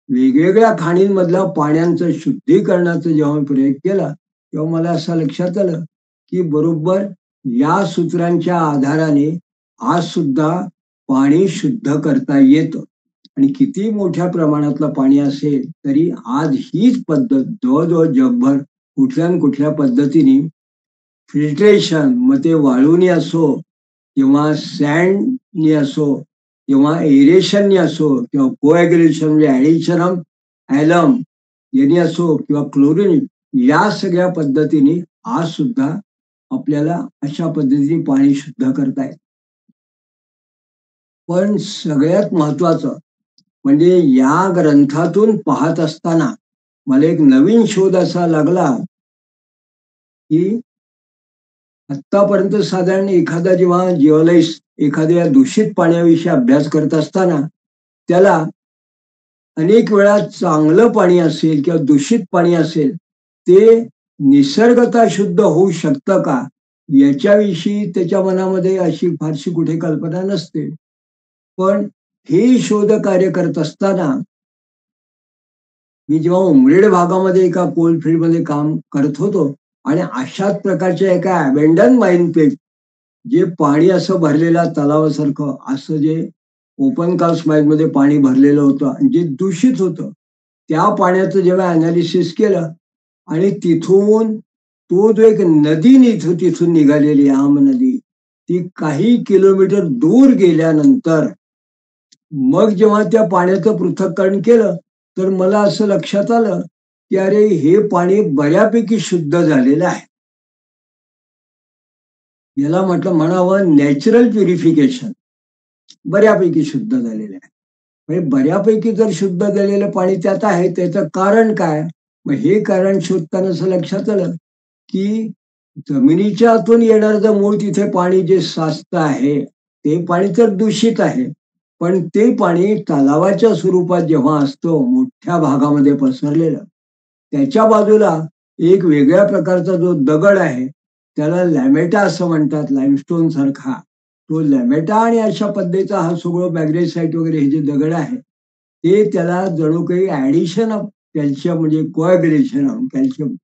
वेगवेगळ्या खाणींमधल्या पाण्याचं शुद्धीकरणाचा जेव्हा प्रयोग केला, तेव्हा मला असं लक्षात आलं की बरोबर या सूत्रांच्या आधाराने आज सुद्धा पाणी शुद्ध करता येतं. आणि किती मोठ्या प्रमाणातलं पाणी असेल तरी आज हीच पद्धत जवळजवळ जगभर कुठल्या न कुठल्या पद्धतीने फिल्ट्रेशन, मग ते वाळूनी असो किंवा सँडनी असो किंवा एरेशननी असो किंवा कोॲग्युलेशन म्हणजे ऍडिशन ऑफ ॲलम यांनी असो किंवा क्लोरिन, या सगळ्या पद्धतीने आज सुद्धा आपल्याला अशा पद्धतीने पाणी शुद्ध करता येतं. पण सगळ्यात महत्वाचं म्हणजे या ग्रंथातून पाहत असताना मला एक नवीन शोध असा लागला की आतापर्यंत साधारण एखादा जेव्हा जिओलॉजिस्ट एखाद्या दूषित पाण्याविषयी अभ्यास करत असताना त्याला अनेक वेळा चांगलं पाणी असेल किंवा दूषित पाणी असेल ते निसर्गतः शुद्ध होऊ शकतं का, याच्याविषयी त्याच्या मनामध्ये अशी फारशी कुठे कल्पना नसते. पण हे शोध कार्य करत असताना मी जेव्हा उमरेड भागामध्ये एका कोलफिल्ड मध्ये काम करत होतो आणि अशाच प्रकारच्या एका अबेंडन माइन पेट, जे पाणी असं भरलेलं तलावासारखं असं जे ओपन कास्ट माइन मध्ये पाणी भरलेलं होतं आणि जे दूषित होतं, त्या पाण्याचं जेव्हा अनालिसिस केलं आणि तिथून तो जो एक नदी तिथून निघालेली आम नदी, ती काही किलोमीटर दूर गेल्यानंतर मग जेव्हा त्या पाण्याचं पृथक्करण केलं, तर मला असं लक्षात आलं की अरे हे पाणी बऱ्यापैकी शुद्ध झालेलं आहे. याला म्हणावं नॅचरल प्युरिफिकेशन. बऱ्यापैकी शुद्ध झालेलं आहे. म्हणजे बऱ्यापैकी जर शुद्ध झालेलं पाणी त्यात आहे, त्याचं कारण काय? मग हे कारण शोधताना असं लक्षात आलं की जमिनीच्या आतून येणारं मूळ तिथे पाणी जे साचतं आहे, ते पाणी तर दूषित आहे. पण ते पाणी तलावाच्या स्वरूपात जेव्हा असतं मोठ्या भागामध्ये पसरलेलं, त्याच्या बाजूला एक वेगळ्या प्रकारचा जो दगड आहे, त्याला लॅमेटा असं म्हणतात, लाईमस्टोन सारखा. तो लॅमेटा आणि अशा पद्धतीचा हा सगळं मॅग्नेसाइट वगैरे हे जे दगड आहे, ते त्याला जणू काही ऍडिशन ऑफ कॅल्शियम म्हणजे कोॲग्युलेशन ऑफ कॅल्शियम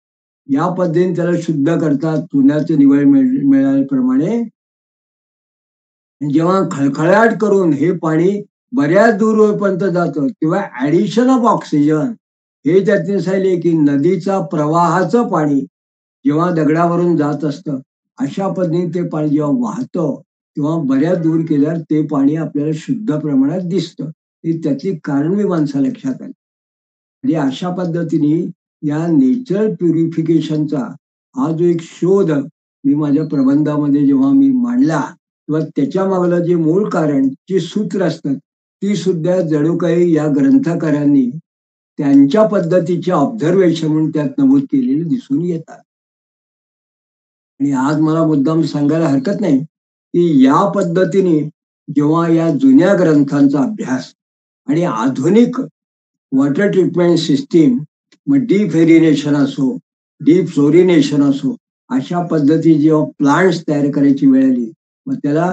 या पद्धतीने त्याला शुद्ध करतात. चुन्याचं निवळ मिळाल्याप्रमाणे जेव्हा खळखळाट करून हे पाणी बऱ्याच दूरपर्यंत जातं किंवा ऍडिशन ऑफ ऑक्सिजन हे त्यातून सांगितले की नदीचा प्रवाहाचं पाणी जेव्हा दगडावरून जात असतं, अशा पद्धतीने ते पाणी जेव्हा वाहतं तेव्हा बऱ्याच दूर केल्यावर ते पाणी आपल्याला शुद्ध प्रमाणात दिसतं. ही त्यातली कारण मी माणसा लक्षात आली. म्हणजे अशा पद्धतीने या नेचरल प्युरिफिकेशनचा हा जो एक शोध मी माझ्या प्रबंधामध्ये जेव्हा मी मांडला, तेव्हा त्याच्या मागलं जे मूळ कारण जे सूत्र असतात, ती सुद्धा जणू काही या ग्रंथकारांनी त्यांच्या पद्धतीचे ऑब्झर्वेशन म्हणून त्यात नमूद केलेले दिसून येतात. आणि आज मला मुद्दाम सांगायला हरकत नाही की या पद्धतीने जेव्हा या जुन्या ग्रंथांचा अभ्यास आणि आधुनिक वॉटर ट्रीटमेंट सिस्टीम, मग डीप एरिनेशन असो, डीप फ्लोरिनेशन असो, अशा पद्धती जेव्हा प्लांट्स तयार करायची वेळ आली, मग त्याला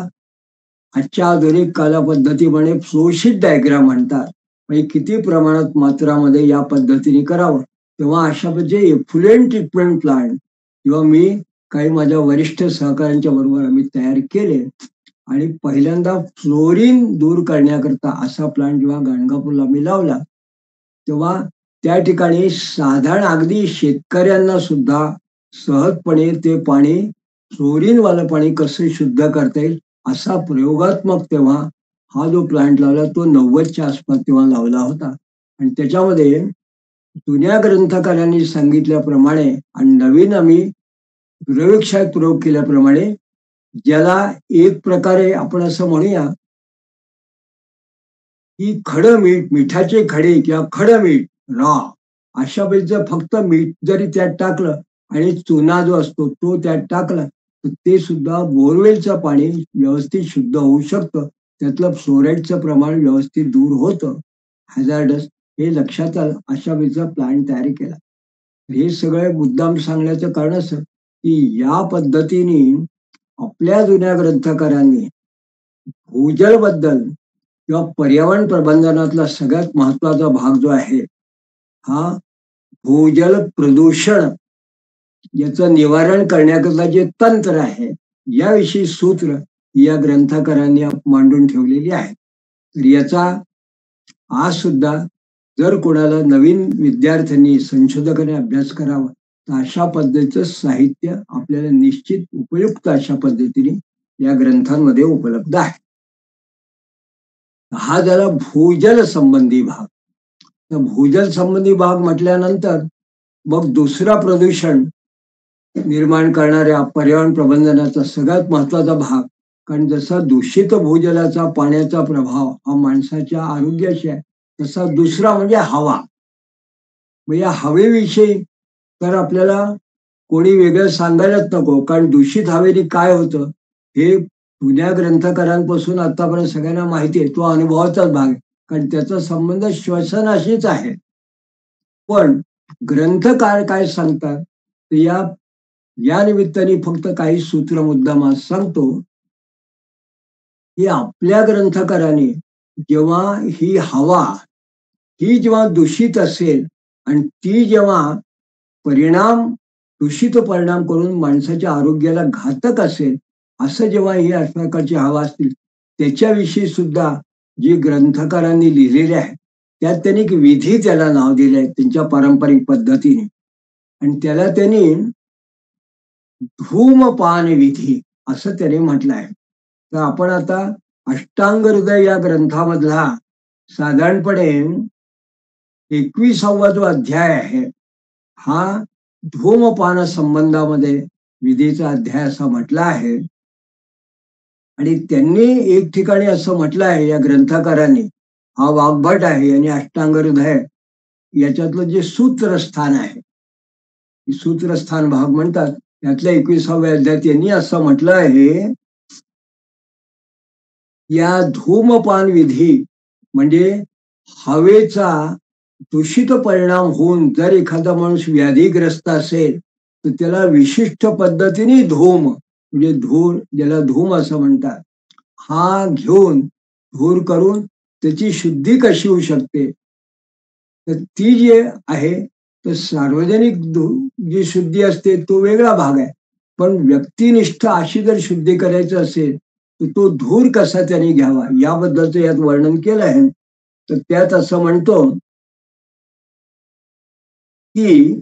आजच्या आधुनिक कालपद्धतीप्रमाणे फ्लोशीट डायग्राम म्हणतात. म्हणजे किती प्रमाणात मात्रामध्ये या पद्धतीने करावं, तेव्हा अशा पद्धतीचे एफ्लुएंट ट्रीटमेंट प्लांट किंवा मी काही माझ्या वरिष्ठ सहकाऱ्यांच्या बरोबर आम्ही तयार केले आणि पहिल्यांदा फ्लोरीन दूर करण्याकरता असा प्लांट जेव्हा गाणगापूरला आम्ही लावला, तेव्हा त्या ठिकाणी साधारण अगदी शेतकऱ्यांना सुद्धा सहजपणे ते पाणी फ्लोरीनवालं पाणी कसं शुद्ध करता येईल असा प्रयोगात्मक तेव्हा हा जो प्लांट लावला तो 90च्या आसपास तेव्हा लावला होता. आणि त्याच्यामध्ये जुन्या ग्रंथकारांनी सांगितल्याप्रमाणे आणि नवीन आम्ही प्रयोगशाळेत प्रयोग केल्याप्रमाणे, ज्याला एक प्रकारे आपण असं म्हणूया की खडं मीठ, मिठाचे खडे किंवा खडं मीठ रॉ अशा वेळेस फक्त मीठ जरी त्यात टाकलं आणि चुना जो असतो तो त्यात टाकला, तर ते सुद्धा बोरवेलचं पाणी व्यवस्थित शुद्ध होऊ शकतं. त्यातलं फ्लोराईडचं प्रमाण व्यवस्थित दूर होतं, हॅझार्डस, हे लक्षात आलं. अशा वेळेचा प्लांट तयार केला. हे सगळे मुद्दाम सांगण्याचं कारण असं की या पद्धतीने आपल्या जुन्या ग्रंथकारांनी भूजलबद्दल किंवा पर्यावरण प्रबंधनातला सगळ्यात महत्वाचा भाग जो आहे, हा भूजल प्रदूषण याचं निवारण करण्याकरता जे तंत्र आहे, याविषयी सूत्र या ग्रंथकारांनी मांडून ठेवलेली आहे. तर याचा आज सुद्धा जर कोणाला नवीन विद्यार्थ्यांनी संशोधकांनी अभ्यास करावा, तर अशा पद्धतीचं साहित्य आपल्याला निश्चित उपयुक्त अशा पद्धतीने या ग्रंथांमध्ये उपलब्ध आहे. हा झाला भूजल संबंधी भाग. तर भूजल संबंधी भाग म्हटल्यानंतर मग दुसरा प्रदूषण निर्माण करणाऱ्या पर्यावरण प्रबंधनाचा सगळ्यात महत्वाचा भाग, कारण जसा दूषित भूजलाचा पाण्याचा प्रभाव हा माणसाच्या आरोग्याशी आहे, तसा दुसरा म्हणजे हवा. मग या हवेविषयी तर आपल्याला कोणी वेगळं सांगायलाच नको, कारण दूषित हवेने काय होतं हे जुन्या ग्रंथकारांपासून आतापर्यंत सगळ्यांना माहिती आहे. तो अनुभवाचाच भाग आहे, कारण त्याचा संबंध श्वसनाशीच आहे. पण ग्रंथकार काय सांगतात, तर या निमित्ताने फक्त काही सूत्र मुद्दाम आज सांगतो की आपल्या ग्रंथकाराने जेव्हा ही हवा ही जेव्हा दूषित असेल आणि ती जेव्हा दूषित परिणाम करून माणसाच्या आरोग्याला घातक असेल, असं जेव्हा ही अशा प्रकारची हवा असतील, त्याच्याविषयी सुद्धा जे ग्रंथकारांनी लिहिलेले आहे, त्यात त्यांनी एक विधी त्याला नाव दिले आहे त्यांच्या पारंपरिक पद्धतीने. आणि त्याला त्यांनी धूमपान विधी असं त्याने म्हटलं आहे. तर आपण आता अष्टांग हृदय या ग्रंथामधला साधारणपणे 21वा जो अध्याय आहे, हा धूमपान संबंधामध्ये विधीचा अध्याय असा म्हटला आहे. आणि त्यांनी एक ठिकाणी असं म्हटलं आहे या ग्रंथकारांनी, हा वाग्भट आहे आणि अष्टांग हृदय याच्यातलं जे सूत्रस्थान आहे, सूत्रस्थान भाग म्हणतात, यातल्या 21व्या अध्यायात त्यांनी असं म्हटलं आहे, या धूमपान विधी म्हणजे हवेचा दूषित परिणाम होऊन जर एखादा माणूस व्याधीग्रस्त असेल तर त्याला विशिष्ट पद्धतीने धूम म्हणजे धूर, ज्याला धूम असं म्हणतात, हा घेऊन धूर करून त्याची शुद्धी कशी होऊ शकते, तर ती जी आहे तर सार्वजनिक जी शुद्धी असते तो वेगळा भाग आहे. पण व्यक्तिनिष्ठ अशी जर शुद्धी करायचं असेल तर तो धूर कसा त्याने घ्यावा याबद्दलचं यात वर्णन केलं आहे. तर त्यात असं म्हणतो की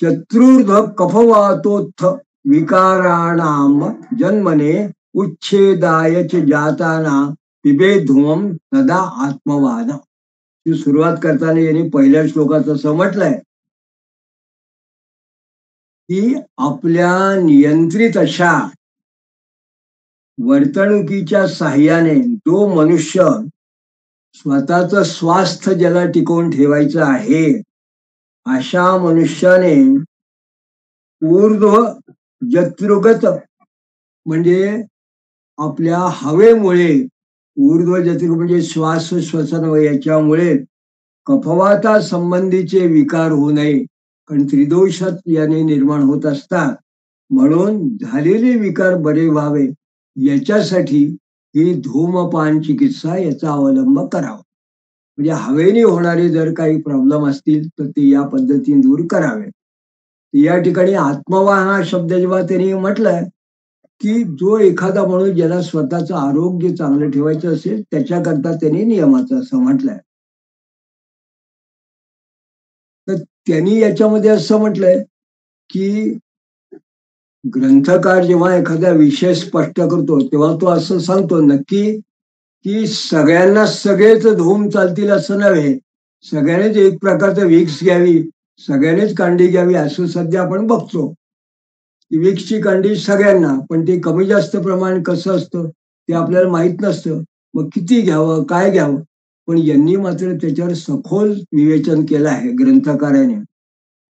चतुर्ध कफवातोत्थ विकाराणाम जन्मने उच्छेदाय च जाताना पिबे धूमम सदा आत्मवान. ती सुरुवात करताना यांनी पहिल्या श्लोकात असं म्हटलंय की आपल्या नियंत्रित अशा वर्तणुकीच्या साह्याने जो मनुष्य स्वतःच स्वास्थ्य ज्याला टिकवून ठेवायचं आहे, अशा मनुष्याने ऊर्ध्व जत्रुगत म्हणजे आपल्या हवेमुळे, ऊर्ध्व जत्रुग म्हणजे श्वास श्वसन याच्यामुळे कफवाता संबंधीचे विकार होऊ नये, कारण त्रिदोषात याने निर्माण होत असतात. म्हणून झालेले विकार बरे व्हावे याच्यासाठी ही धूमपान चिकित्सा याचा अवलंब करावा. म्हणजे हवेने होणारे जर काही प्रॉब्लेम असतील तर ते या पद्धतीने दूर करावे. या ठिकाणी आत्मवान हा शब्द जेव्हा त्यांनी म्हटलंय की जो एखादा माणूस ज्याला स्वतःचं आरोग्य चांगलं ठेवायचं असेल त्याच्याकरता त्यांनी नियमाचं असं म्हटलंय. तर त्यांनी याच्यामध्ये असं म्हटलंय की ग्रंथकार जेव्हा एखादा विषय स्पष्ट करतो तेव्हा तो असं सांगतो नक्की की सगळ्यांना सगळेच धूम चालतील असं नव्हे, सगळ्यांनीच एक प्रकारचं विक्स घ्यावी, सगळ्यांनीच कांडी घ्यावी असं सध्या आपण बघतो. विक्सची कांडी सगळ्यांना, पण ते कमी जास्त प्रमाण कसं असतं ते आपल्याला माहित नसतं. मग किती घ्यावं काय घ्यावं, पण यांनी मात्र त्याच्यावर सखोल विवेचन केलं आहे ग्रंथकाराने.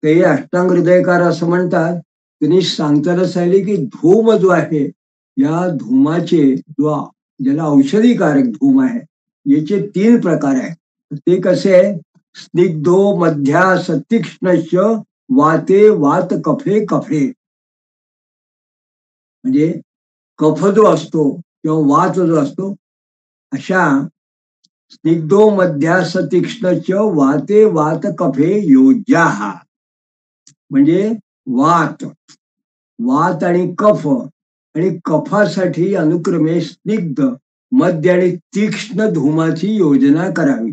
ते अष्टांग हृदयकार असं म्हणतात, त्यांनी सांगताना सांगितले की धूम जो आहे, या धूमाचे ज्याला औषधीकारक धूम आहे याचे 3 प्रकार आहेत. ते कसे आहे, स्निग्धो मध्या सतीक्ष्णश्च वाते वात कफे कफे. म्हणजे कफ जो असतो किंवा वात जो असतो, अशा स्निग्धो मध्या सतीक्ष्णश्च वाते वात कफे योज्या, म्हणजे वात वात आणि कफ, आणि कफासाठी अनुक्रमे स्निग्ध मध्य आणि तीक्ष्ण धूमाची योजना करावी.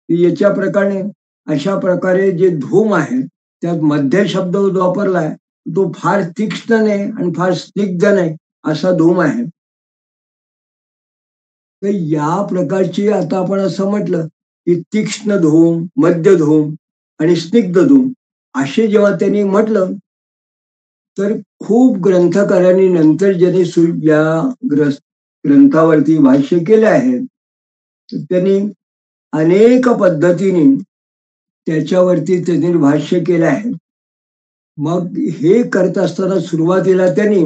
याच्या प्रकारे अशा प्रकारे जे धूम आहे त्यात मध्य शब्द जो वापरलाय तो फार तीक्ष्ण नाही आणि फार स्निग्ध नाही असा धूम आहे. तर या प्रकारची आता आपण असं म्हटलं की तीक्ष्ण धूम, मध्य धूम आणि स्निग्ध धूम असे जेव्हा त्यांनी म्हटलं तर खूप ग्रंथकारांनी नंतर ज्यांनी या ग्रंथावरती भाष्य केले आहे त्यांनी अनेक पद्धतीने त्याच्यावरती त्यांनी भाष्य केले आहे. मग हे करत असताना सुरुवातीला त्यांनी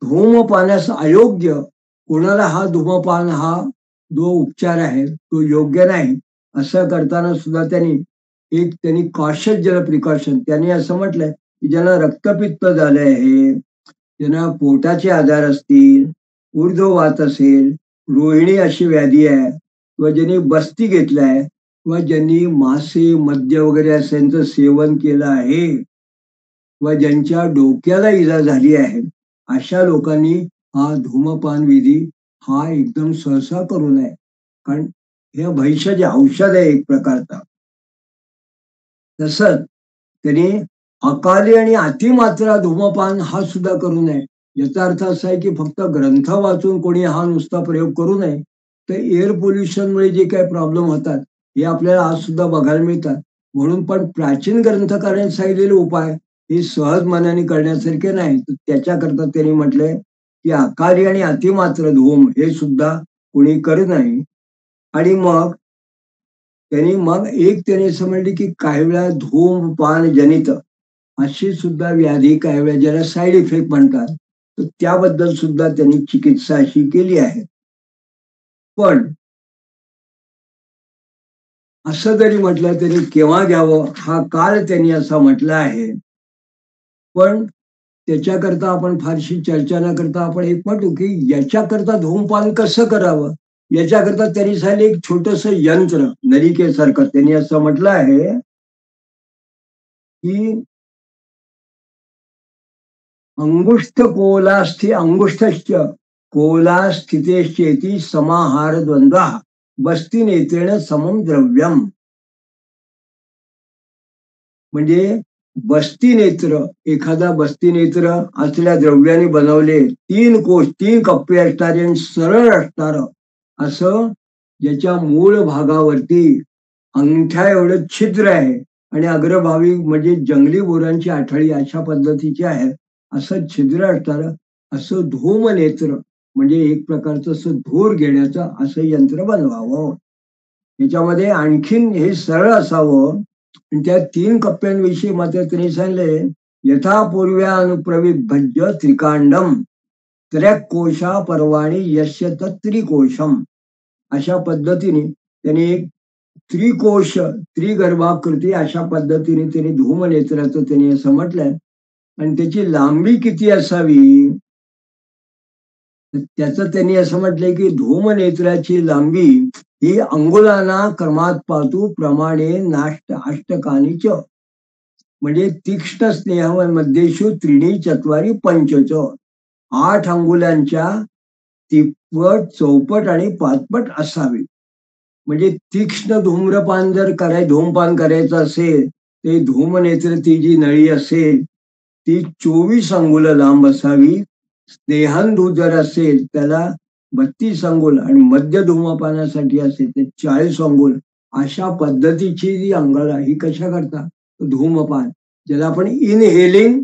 धूमपानास अयोग्य, कोणाला हा धूमपान हा जो उपचार आहे तो योग्य नाही असं करताना सुद्धा त्यांनी कॉशस ज्याला प्रिकॉशन त्यांनी असं म्हटलंय की ज्याला रक्तपित्त झालं आहे, ज्यांना पोटाचे आजार असतील, ऊर्ध्ववात असेल, रोहिणी अशी व्याधी आहे, किंवा ज्यांनी बस्ती घेतलाय, किंवा ज्यांनी मासे मद्य वगैरे असांचं सेवन केलं आहे, किंवा ज्यांच्या डोक्याला इजा झाली आहे, अशा लोकांनी हा धूमपान विधी हा एकदम सहसा करू नये. कारण हे भैषज औषध आहे एक प्रकारचा. तसंच त्यांनी अकाली आणि अतिमात्रा धूमपान हा सुद्धा करू नये. याचा अर्थ असा आहे की फक्त ग्रंथ वाचून कोणी हा नुसता प्रयोग करू नये. तर एअर पोल्युशनमुळे जे काही प्रॉब्लेम होतात हे आपल्याला आज सुद्धा बघायला मिळतात. म्हणून पण प्राचीन ग्रंथकारांनी सांगितलेले उपाय हे सहज मनाने करण्यासारखे नाही. तर त्याच्याकरता त्यांनी म्हटलंय की अकाली आणि अतिमात्र धूम हे सुद्धा कोणी करू नये. आणि मग त्यांनी असं म्हणले की काही वेळा धूमपान जनित अशी सुद्धा व्याधी काही वेळा ज्याला साईड इफेक्ट म्हणतात, तर त्याबद्दल सुद्धा त्यांनी चिकित्सा अशी केली आहे. पण असं जरी म्हटलं तरी केव्हा घ्यावं हा काळ त्यांनी असा म्हटला आहे. पण त्याच्याकरता आपण फारशी चर्चा न करता आपण एक म्हणतो की याच्याकरता धूमपान कसं करावं, याच्याकरता त्यांनी सांगितलं एक छोटस यंत्र नलिकेसारखं. त्यांनी असं म्हटलं आहे की अंगुष्ठ कोला स्थितेश्चेती समाहार द्वंद्वा बस्ती नेत्रेण समम द्रव्यम. म्हणजे बस्ती नेत्र, एखादा बस्ती नेत्र असलेल्या द्रव्याने बनवले 3 कोश 3 कप्पे असणारे आणि सरळ असणार असं, ज्याच्या मूळ भागावरती अंगठ्या एवढं छिद्र आहे आणि अग्रभावी म्हणजे जंगली बोरांची आठळी अशा पद्धतीची आहे, असं छिद्र असणार असं धूमनेत्र म्हणजे एक प्रकारचं असं धूर घेण्याचं असं यंत्र बनवावं. याच्यामध्ये आणखीन हे सरळ असावं. आणि त्या 3 कप्प्यांविषयी मात्र त्यांनी सांगले यथापूर्व्या अनुप्रविभज्य त्रिकांडम त्र्यकोशा पर्वाणी यश्य त्रिकोशम. अशा पद्धतीने त्यांनी एक त्रिकोश त्रिगर्भाकृती अशा पद्धतीने त्यांनी धूमनेत्राचं त्यांनी असं म्हटलंय. आणि त्याची लांबी किती असावी, त्याचं त्यांनी असं म्हटलंय की धूमनेत्राची लांबी ही अंगुलाना क्रमात पातू प्रमाणे नाष्ट अष्टकानीच. म्हणजे तीक्ष्ण स्नेहामध्येशु त्रिणी चत्वारी पंचच. 8 अंगुलांच्या तिप्पट चौपट आणि पाचपट असावी. म्हणजे तीक्ष्ण धूम्रपान जर धूमपान करायचं असेल, ते धूमनेत्र ती जी नळी असेल ती 24 अंगुल लांब असावी. स्नेहांधू जर असेल त्याला 32 अंगुल आणि मध्य धूमपानासाठी असेल ते 40 अंगुल. अशा पद्धतीची जी अंगळा ही कशा करता धूमपान, ज्याला आपण इनहेलिंग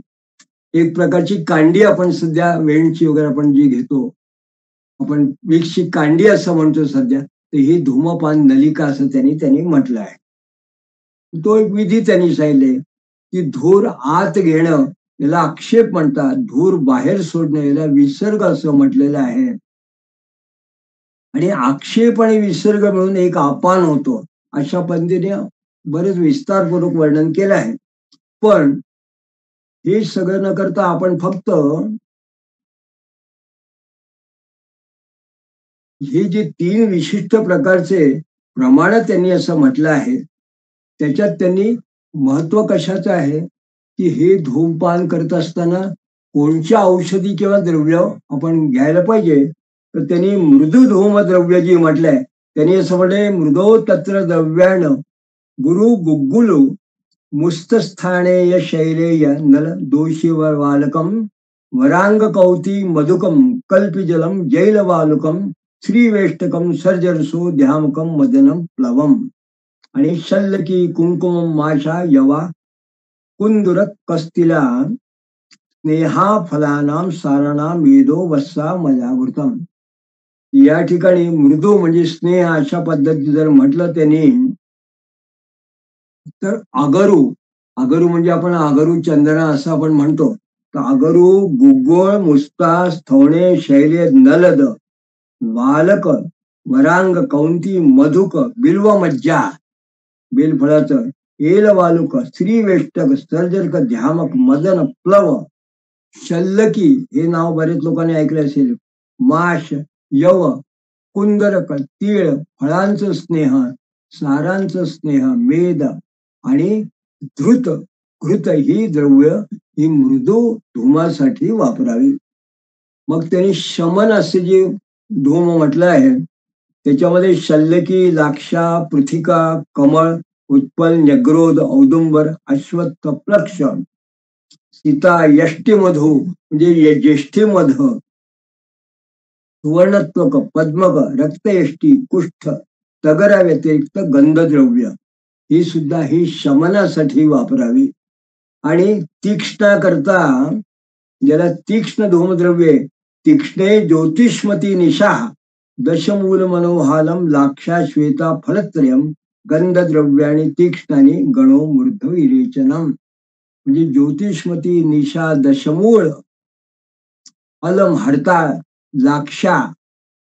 एक प्रकारची कांडी आपण सध्या वेणची वगैरे आपण जी घेतो, आपण विक्सची कांडी असं म्हणतो सध्या, तर ही धूमपान नलिका असं त्यांनी म्हटलं आहे. तो एक विधी त्यांनी सांगितले की धूर आत घेणं याला आक्षेप म्हणतात, धूर बाहेर सोडणं याला विसर्ग असं म्हटलेलं आहे. आणि आक्षेप आणि विसर्ग मिळून एक अपान होतो, अशा पद्धतीने बरेच विस्तारपूर्वक वर्णन केलं आहे. पण हे सगळं न करता आपण फक्त हे जे 3 विशिष्ट प्रकारचे प्रमाण त्यांनी असं म्हटलं आहे, त्याच्यात त्यांनी महत्व कशाचं आहे की हे धूमपान करत असताना कोणच्या औषधी किंवा द्रव्य आपण घ्यायला पाहिजे. तर त्यांनी मृदू धूम द्रव्य जी म्हटलंय, त्यांनी असं म्हटलंय मृदो तत्र द्रव्याण गुरु गुग्गुलू मुस्तस्थानेय शैलेय नल दोषीवर वालकम वरांग कौती मधुकम कल्पिजलम जैल वालुकम श्रीवेष्टकम सर्जरसो ध्यामकम मदनम प्लवम. आणि शल्लकी कुंकुमम माशा यवा कुंदुरक कस्तिला स्नेहा फलानाम साराणाम वेदो वस्सा मजावृतम. या ठिकाणी मृदू म्हणजे स्नेह अशा पद्धती जर म्हटलं त्यांनी, तर अगरू म्हणजे आपण अगरू चंदना असं आपण म्हणतो. तर अगरू गुग्गोळ मुस्ता स्थवणे शैले नलद वालक वरांग कौंती मधुक बिल्व मज्जा बेलफळाचं एल वालुक श्रीवेष्टक सर्जरक ध्यामक मदन प्लव शल्लकी हे नाव बरेच लोकांनी ऐकले असेल, माश यव कुंदरक, तीळ, फळांचं स्नेह, सारांचं स्नेह, मेद आणि धृत घृत ही द्रव्य ही मृदू धूमासाठी वापरावी. मग त्यांनी शमन असे जे धूम म्हटलं आहे त्याच्यामध्ये शल्यकी, लाक्षा, पृथिका, कमळ, उत्पल, न्यग्रोध, औदुंबर, अश्वत्थ, प्लक्ष, सीता, यष्टीमधू म्हणजे ज्येष्ठीमध, सुवर्णत्वक, पद्मक, रक्तयष्टी, कुष्ठ, तगरा व्यतिरिक्त गंधद्रव्य ही सुद्धा ही शमनासाठी वापरावी. आणि तीक्ष्णा करता ज्याला तीक्ष्ण धूमद्रव्ये, तीक्ष्णे ज्योतिष्मती निशा, दशमूल मनोहालम, लाक्षा, श्वेता, फलत्रयम, गंधद्रव्याणी तीक्ष्णाने गणो मूर्ध विरेचनम. म्हणजे ज्योतिष्मती, निशा, दशमूळ, अलम, हरताळ, लाक्षा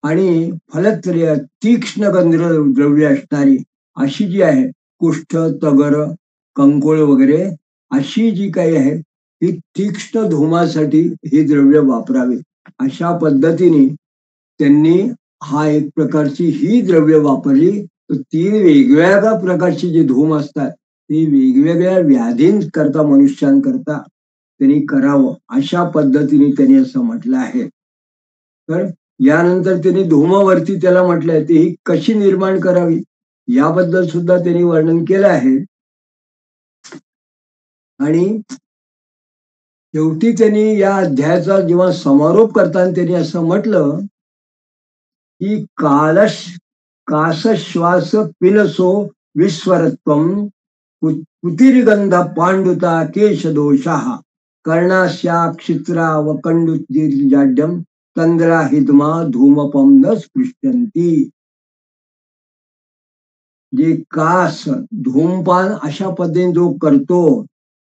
आणि फलत्रय तीक्ष्ण गंध द्रव्य असणारी अशी जी आहे, कुष्ठ, तगर, कंकोळ वगैरे अशी जी काही आहे ही तीक्ष्ण धूमासाठी ही द्रव्य वापरावी. अशा पद्धतीने त्यांनी हा एक प्रकारची ही द्रव्य वापरली. तर 3 वेगवेगळ्या प्रकारची जी धूम असतात ती वेगवेगळ्या व्याधींकरता मनुष्यांकरता त्यांनी करावं अशा पद्धतीने त्यांनी असं म्हटलं आहे. तर यानंतर त्यांनी धूमावरती त्याला म्हटलंय ती ही कशी निर्माण करावी याबद्दल सुद्धा त्यांनी वर्णन केलं आहे. आणि शेवटी त्यांनी या अध्यायाचा जेव्हा समारोप करताना त्यांनी असं म्हटलं की कासश्वास पिनसो विस्वरत्वम, कुतिरगंध पांडुता केशदोषा, कर्णास्या क्षित्रा व कंडुतिर्जाड्यम, तंद्रा हिदमा धूमपम न स्पृश्यन्ति. जे कास धूमपान अशा पद्धतीने जो करतो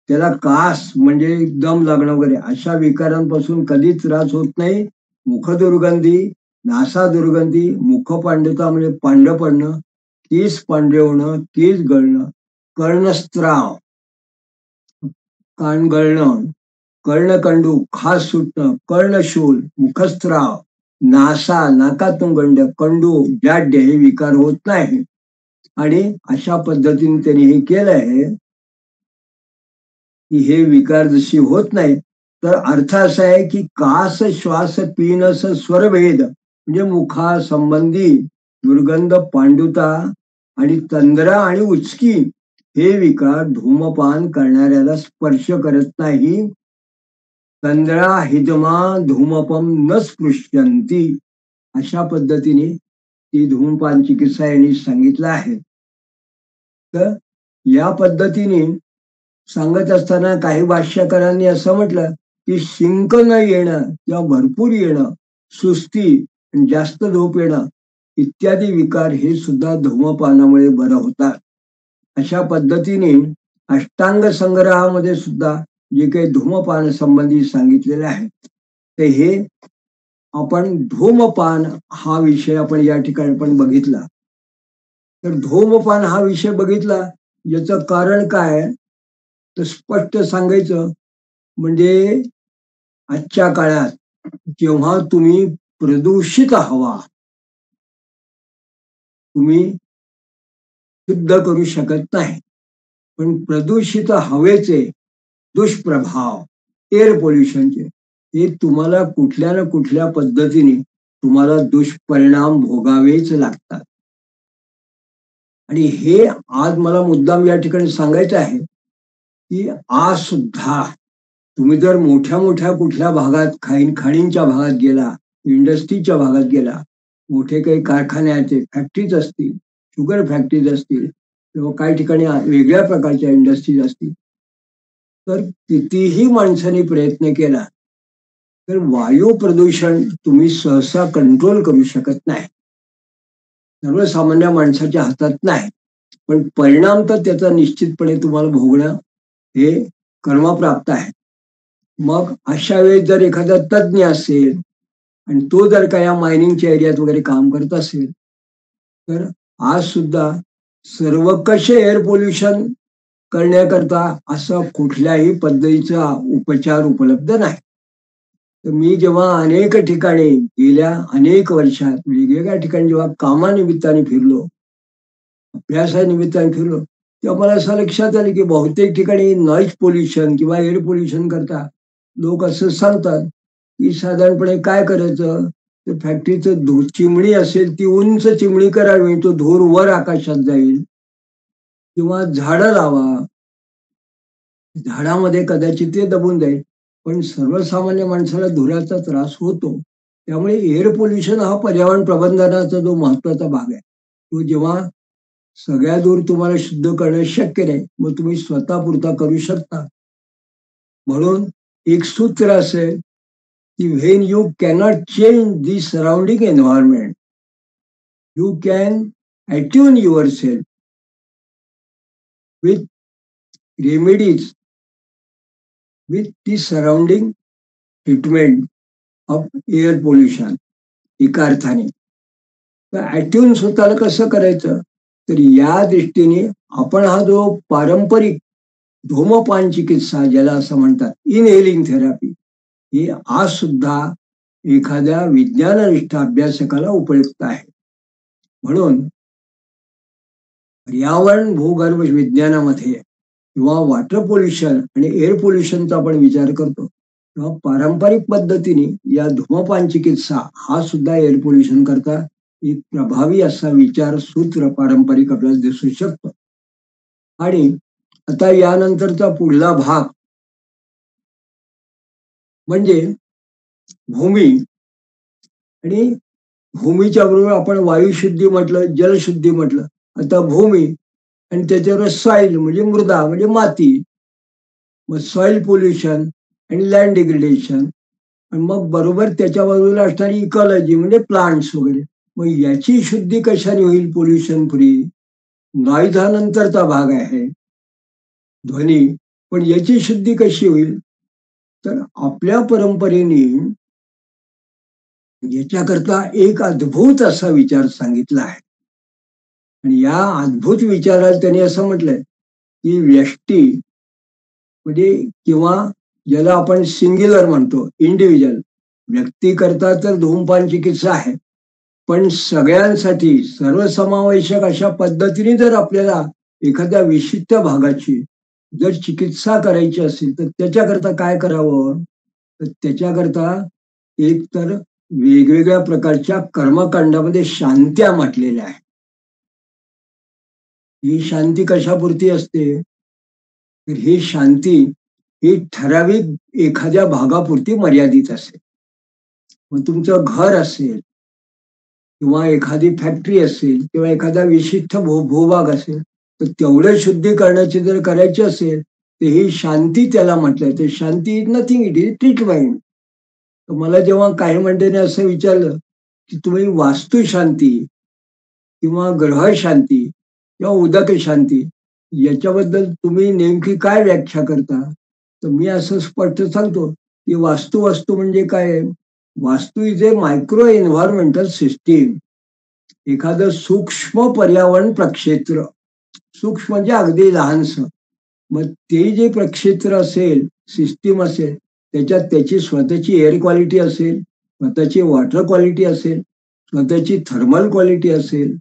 त्याला कास म्हणजे दम लागणं वगैरे अशा विकारांपासून कधीच त्रास होत नाही. मुख दुर्गंधी, नासा दुर्गंधी, मुख पांडुता म्हणजे पांढरं पडणं, केस पांढरे होणं, केस गळणं, कर्णस्त्राव, कान गळणं, कर्णकंडू, खास सुटणं, कर्णशूल, मुखस्त्राव, नासा नाकातून गंड, कंडू, जाड्य हे विकार होत नाही. आणि अशा पद्धतीने त्यांनी हे केलं आहे की हे विकार जशी होत नाही. तर अर्थ असा आहे की कास श्वास पीनस स्वरभेद म्हणजे मुखा संबंधी दुर्गंध, पांडुता आणि तंद्रा आणि उचकी हे विकार धूमपान करणाऱ्याला स्पर्श करत नाही. तंद्रा हिदमा धूमपम न स्पृश्यन्ति अशा पद्धतीने ती धूमपान चिकित्सा यांनी सांगितलं आहे. तर या पद्धतीने सांगत असताना काही भाष्यकारांनी असं म्हटलं की शिंक न येणं किंवा भरपूर येणं, सुस्ती, जास्त झोप येणं इत्यादी विकार हे सुद्धा धूमपानामुळे बरं होतात. अशा पद्धतीने अष्टांग संग्रहामध्ये सुद्धा जे काही धूमपान संबंधी सांगितलेले आहे ते हे आपण धूमपान हा विषय आपण या ठिकाणी पण बघितला. तर धूमपान हा विषय बघितला याचं कारण काय तर स्पष्ट सांगायचं म्हणजे आजच्या काळात जेव्हा तुम्ही प्रदूषित हवा तुम्ही शुद्ध करू शकत नाही, पण प्रदूषित हवेचे दुष्प्रभाव एअर पोल्युशनचे हे तुम्हाला कुठल्या ना कुठल्या पद्धतीने तुम्हाला दुष्परिणाम भोगावेच लागतात. आणि हे आज मला मुद्दाम या ठिकाणी सांगायचं आहे की आज सुद्धा तुम्ही जर मोठ्या मोठ्या कुठल्या भागात खाणींच्या भागात गेला, इंडस्ट्रीच्या भागात गेला, मोठे काही कारखान्याचे फॅक्टरीज असतील, शुगर फॅक्टरीज असतील किंवा काही ठिकाणी वेगळ्या प्रकारच्या इंडस्ट्रीज असतील, तर कितीही माणसांनी प्रयत्न केला तर वायू प्रदूषण तुम्ही सहसा कंट्रोल करू शकत नाही. सर्वसामान्य माणसाच्या हातात नाही, पण परिणाम तर त्याचा निश्चितपणे तुम्हाला भोगणं हे कर्मप्राप्त आहे. मग अशा वेळेस जर एखादा तज्ज्ञ असेल आणि तो जर का या मायनिंगच्या एरियात वगैरे काम करत असेल तर आज सुद्धा सर्वकष एअर पोल्युशन करण्याकरता असा कुठल्याही पद्धतीचा उपचार उपलब्ध नाही. तर मी जेव्हा अनेक ठिकाणी गेल्या अनेक वर्षात वेगवेगळ्या ठिकाणी जेव्हा कामानिमित्ताने फिरलो, अभ्यासानिमित्ताने फिरलो, तेव्हा मला असं लक्षात आलं की बहुतेक ठिकाणी नॉईज पोल्युशन किंवा एअर पोल्युशन करता लोक असं सांगतात की साधारणपणे काय करायचं, तर फॅक्टरीचं चिमणी असेल ती उंच चिमणी करावी, तो धूर वर आकाशात जाईल, किंवा झाडं लावा, झाडामध्ये कदाचित ते दबून जाईल. पण सर्वसामान्य माणसाला धुराचा त्रास होतो. त्यामुळे एअर पोल्युशन हा पर्यावरण प्रबंधनाचा जो महत्वाचा भाग आहे, तो जेव्हा सगळ्या दूर तुम्हाला शुद्ध करणं शक्य नाही, मग तुम्ही स्वतःपुरता करू शकता. म्हणून एक सूत्र असेल की when you cannot change the surrounding environment, you can attune your self with remedies with the surrounding treatment of air pollution. एका अर्थाने तर अट्यून स्वतःला कसं करायचं, तर या दृष्टीने आपण हा जो पारंपरिक धूमपान चिकित्सा ज्याला असं म्हणतात, इनहेलिंग थेरपी, ही आज सुद्धा एखाद्या विज्ञाननिष्ठ अभ्यासकाला उपयुक्त आहे. म्हणून पर्यावरण भूगर्भ विज्ञानामध्ये किंवा वॉटर पोल्युशन आणि एअर पोल्युशनचा आपण विचार करतो, तेव्हा पारंपरिक पद्धतीने या धूमपान चिकित्सा हा सुद्धा एअर पोल्युशन करता एक प्रभावी असा विचार सूत्र पारंपरिक आपल्याला दिसू शकतो. आणि आता यानंतरचा पुढला भाग म्हणजे भूमी. आणि भूमीच्या बरोबर आपण वायुशुद्धी म्हटलं, जलशुद्धी म्हटलं, आता भूमी आणि त्याच्यावर सॉइल म्हणजे मृदा म्हणजे माती, मग सॉइल पोल्युशन आणि लँड डिग्रेडेशन, आणि मग बरोबर त्याच्या बाजूला असणारी इकॉलॉजी म्हणजे प्लांट्स वगैरे. मग याची शुद्धी कशाने होईल पोल्युशन फ्री? नॉईज हा नंतरचा भाग आहे, ध्वनी. पण याची शुद्धी कशी होईल, तर आपल्या परंपरेने याच्याकरता एक अद्भुत असा विचार सांगितला आहे. आणि या अद्भुत विचारात त्यांनी असं म्हटलंय की व्यष्टी म्हणजे किंवा ज्याला आपण सिंग्युलर म्हणतो इंडिव्हिज्युअल, व्यक्ती करता तर धूमपान चिकित्सा आहे, पण सगळ्यांसाठी सर्वसमावेशक अशा पद्धतीने जर आपल्याला एखाद्या विशिष्ट भागाची जर चिकित्सा करायची असेल तर त्याच्याकरता काय करावं, तर त्याच्याकरता एक तर वेगवेगळ्या प्रकारच्या कर्मकांडामध्ये शांत्या म्हटलेल्या आहे. ही शांती कशापुरती असते, तर ही शांती ही ठराविक एखाद्या भागापुरती मर्यादित असेल. मग तुमचं घर असेल किंवा एखादी फॅक्टरी असेल किंवा एखादा विशिष्ट भूभाग असेल, तर तेवढं शुद्धी करण्याची जर करायची असेल तर ही शांती त्याला म्हटलंय. तर शांती is nothing, it is treatment. तर मला जेव्हा काही मंडळीने असं विचारलं की तुम्ही वास्तुशांती किंवा ग्रह शांती किंवा उदक शांती याच्याबद्दल तुम्ही नेमकी काय व्याख्या करता, तर मी असं स्पष्ट सांगतो की वास्तू म्हणजे काय, वास्तू is a micro environmental system. एखादं सूक्ष्म पर्यावरण प्रक्षेत्र, सूक्ष्म म्हणजे अगदी लहानस, मग ते जे प्रक्षेत्र असेल, सिस्टीम असेल, त्याच्यात त्याची स्वतःची एअर क्वालिटी असेल, स्वतःची वॉटर क्वालिटी असेल, स्वतःची थर्मल क्वालिटी असेल,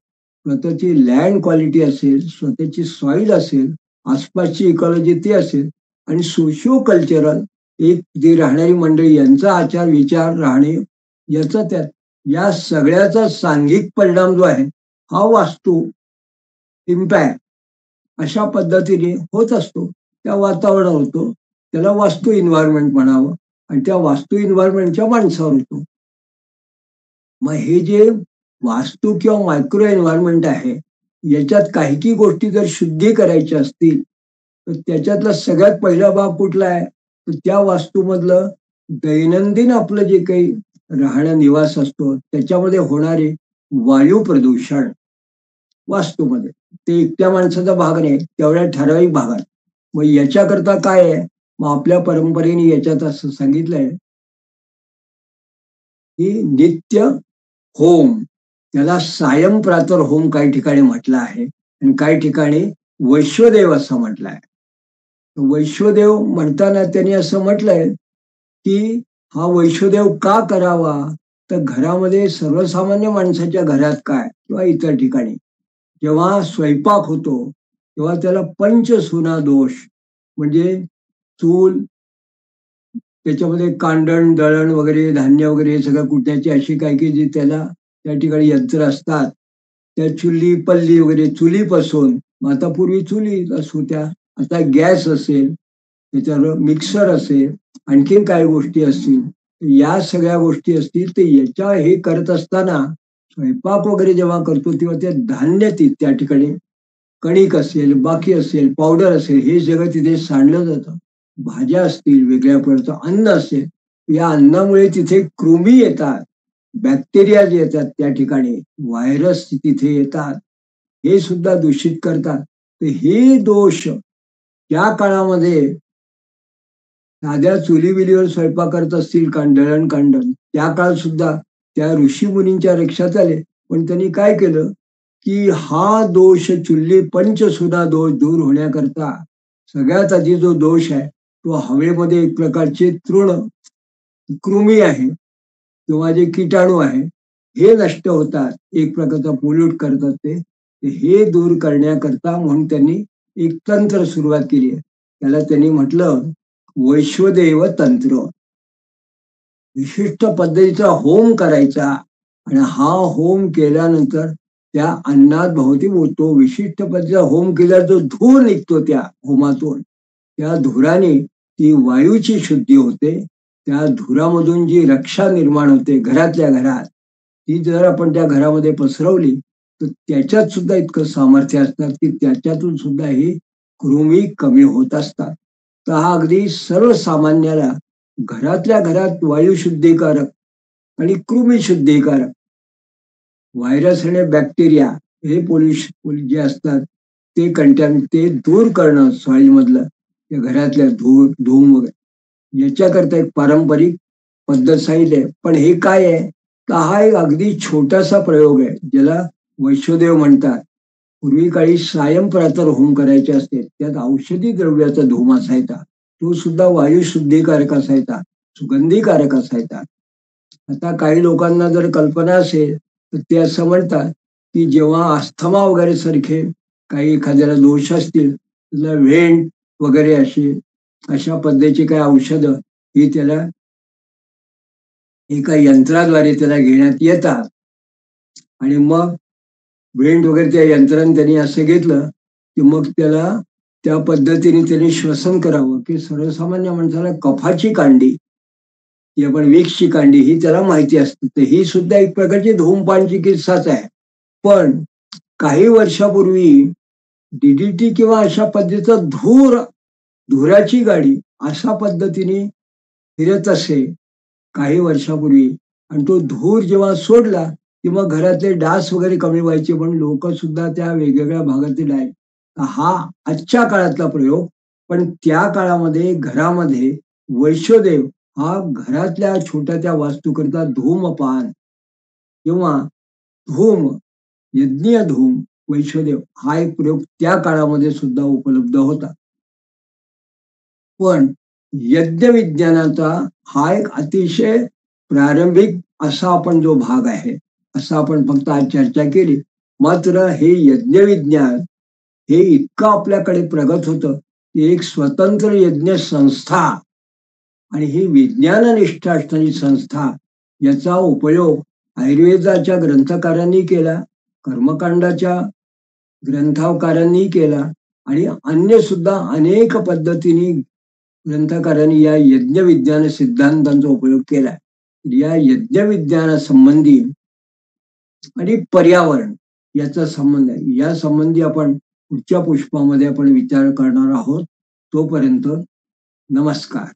स्वतःची लँड क्वालिटी असेल, स्वतःची सॉइल असेल, आसपासची इकॉलॉजी ते असेल, आणि सोशिओ कल्चरल एक जे राहणारी मंडळी यांचा आचार विचार राहणे याचा त्यात या सगळ्याचा सांघिक परिणाम जो आहे हा वास्तू इम्पॅक्ट अशा पद्धतीने होत असतो. त्या वातावरण होतो, त्याला वास्तू इन्व्हायरमेंट म्हणावं, आणि त्या वास्तू इन्व्हायरमेंटच्या माणसावर होतो. मग हे जे वास्तू किंवा मायक्रो एन्व्हायरमेंट आहे याच्यात काही गोष्टी जर शुद्धी करायच्या असतील तर त्याच्यातला सगळ्यात पहिला भाग कुठला आहे, तर त्या वास्तूमधलं दैनंदिन आपलं जे काही राहणं निवास असतो त्याच्यामध्ये होणारे वायू प्रदूषण वास्तूमध्ये, ते एकट्या माणसाचा भाग नाही, तेवढ्या ठराविक भागात. मग याच्याकरता काय आहे, मग आपल्या परंपरेने याच्यात असं सांगितलंय की नित्य होम, त्याला सायं प्रातर होम काही ठिकाणी म्हटलं आहे आणि काही ठिकाणी वैश्वदेव असं म्हटलं आहे. वैश्वदेव म्हणताना त्यांनी असं म्हटलंय की हा वैश्वदेव का करावा, तर घरामध्ये सर्वसामान्य माणसाच्या घरात काय किंवा इतर ठिकाणी जेव्हा स्वयंपाक होतो तेव्हा त्याला पंचसुना दोष म्हणजे चूल, त्याच्यामध्ये कांडण दळण वगैरे धान्य वगैरे हे सगळं कुटण्याची अशी काही की जी त्याला त्या ठिकाणी यंत्र असतात. त्या चुली पल्ली वगैरे चुलीपासून, मग आता पूर्वी चुली होत्या, आता गॅस असेल, त्याच्यावर मिक्सर असेल, आणखीन काही गोष्टी असतील, या सगळ्या गोष्टी असतील तर याच्या हे करत असताना स्वयंपाक वगैरे जेव्हा करतो तेव्हा ते धान्य त्या ठिकाणी कणिक असेल, बाकी असेल, पावडर असेल, हे सगळं तिथे सांडलं जातं. भाज्या असतील, वेगळ्या प्रकारचं अन्न असेल, या अन्नामुळे तिथे कृमी येतात, बॅक्टेरिया येतात त्या ठिकाणी, व्हायरस तिथे येतात, हे सुद्धा दूषित करतात. तर हे दोष त्या काळामध्ये साध्या चुलीबिलीवर स्वयंपाक करत असतील, दळण कांडण, त्या काळात सुद्धा त्या ऋषी मुनींच्या लक्षात आले. पण त्यांनी काय केलं की हा दोष चुल्ली पंचसुना दोष दूर होण्याकरता सगळ्यात आधी जो दोष आहे तो हवेमध्ये एक प्रकारचे तृण कृमी आहे किंवा जे किटाणू आहे हे नष्ट होतात, एक प्रकारचा पोल्यूट करतात ते हे दूर करण्याकरता म्हणून त्यांनी एक तंत्र सुरुवात केली आहे. त्याला त्यांनी म्हटलं वैश्वदेव तंत्र. विशिष्ट पद्धतीचा होम करायचा आणि हा होम केल्यानंतर त्या अन्नात भोवती तो विशिष्ट पद्धतीचा होम केल्यावर जो धूर निघतो त्या होमातून, त्या धुराने ती वायूची शुद्धी होते. त्या धुरामधून जी रक्षा निर्माण होते घरातल्या घरात, ती जर आपण त्या घरामध्ये पसरवली तर त्याच्यात सुद्धा इतकं सामर्थ्य असतात की त्याच्यातून सुद्धा ही कृमी कमी होत असतात. तर हा अगदी सर्वसामान्याला घरातल्या घरात वायू शुद्धीकारक आणि कृमी शुद्धीकारक, व्हायरस आणि बॅक्टेरिया हे जे असतात ते ते दूर करणं सॉइल मधलं, त्या घरातल्या धूम वगैरे, याच्याकरता एक पारंपरिक पद्धत सांगितली आहे. पण हे काय आहे तर हा एक अगदी छोटासा प्रयोग आहे ज्याला वैश्वदेव म्हणतात. पूर्वी काळी सायं प्रातर होम करायचे असते, त्यात औषधी द्रव्याचा धूम असायचा, तो सुद्धा वायू शुद्धीकारक असायचा, सुगंधीकारक असायचा. आता काही लोकांना जर कल्पना असेल तर ते असं म्हणतात की जेव्हा अस्थमा वगैरे सारखे काही एखाद्याला दोष असतील त्याला व्हेंट वगैरे अशा पद्धतीची काही औषधं ही त्याला एका यंत्राद्वारे त्याला घेण्यात येतात. आणि मग व्हेंट वगैरे त्या यंत्राने त्यांनी असं घेतलं की मग त्याला त्या पद्धतीने त्यांनी श्वसन करावं की सर्वसामान्य माणसाला कफाची कांडी, की आपण विक्सची कांडी ही त्याला माहिती असते, तर ही सुद्धा एक प्रकारची धूमपान चिकित्साच आहे. पण काही वर्षापूर्वी डीडीटी किंवा अशा पद्धतीचा धुराची गाडी अशा पद्धतीने फिरत असे काही वर्षापूर्वी, आणि तो धूर जेव्हा सोडला किंवा घरातले डास वगैरे कमी व्हायचे, पण लोक सुद्धा त्या वेगवेगळ्या भागातील आहेत. हा आजच्या काळातला प्रयोग. पण त्या काळामध्ये घरामध्ये वैश्वदेव हा घरातल्या छोट्या त्या वास्तूकरता धूमपान किंवा धूम, यज्ञीय धूम, वैश्वदेव हा एक प्रयोग त्या काळामध्ये सुद्धा उपलब्ध होता. पण यज्ञ विज्ञानाचा हा एक अतिशय प्रारंभिक असा आपण जो भाग आहे, असा आपण फक्त आज चर्चा केली. मात्र हे यज्ञ विज्ञान हे इतकं आपल्याकडे प्रगत होतं की एक स्वतंत्र यज्ञ संस्था आणि ही विज्ञाननिष्ठ असणारी संस्था, याचा उपयोग आयुर्वेदाच्या ग्रंथकारांनी केला, कर्मकांडाच्या ग्रंथकारांनी केला आणि अन्य सुद्धा अनेक पद्धतीने ग्रंथकारांनी या यज्ञ विज्ञान सिद्धांतांचा उपयोग केला. या यज्ञ विज्ञानासंबंधी आणि पर्यावरण याचा संबंध आहे, या संबंधी आपण पुढच्या पुष्पामध्ये आपण विचार करणार आहोत. तोपर्यंत नमस्कार.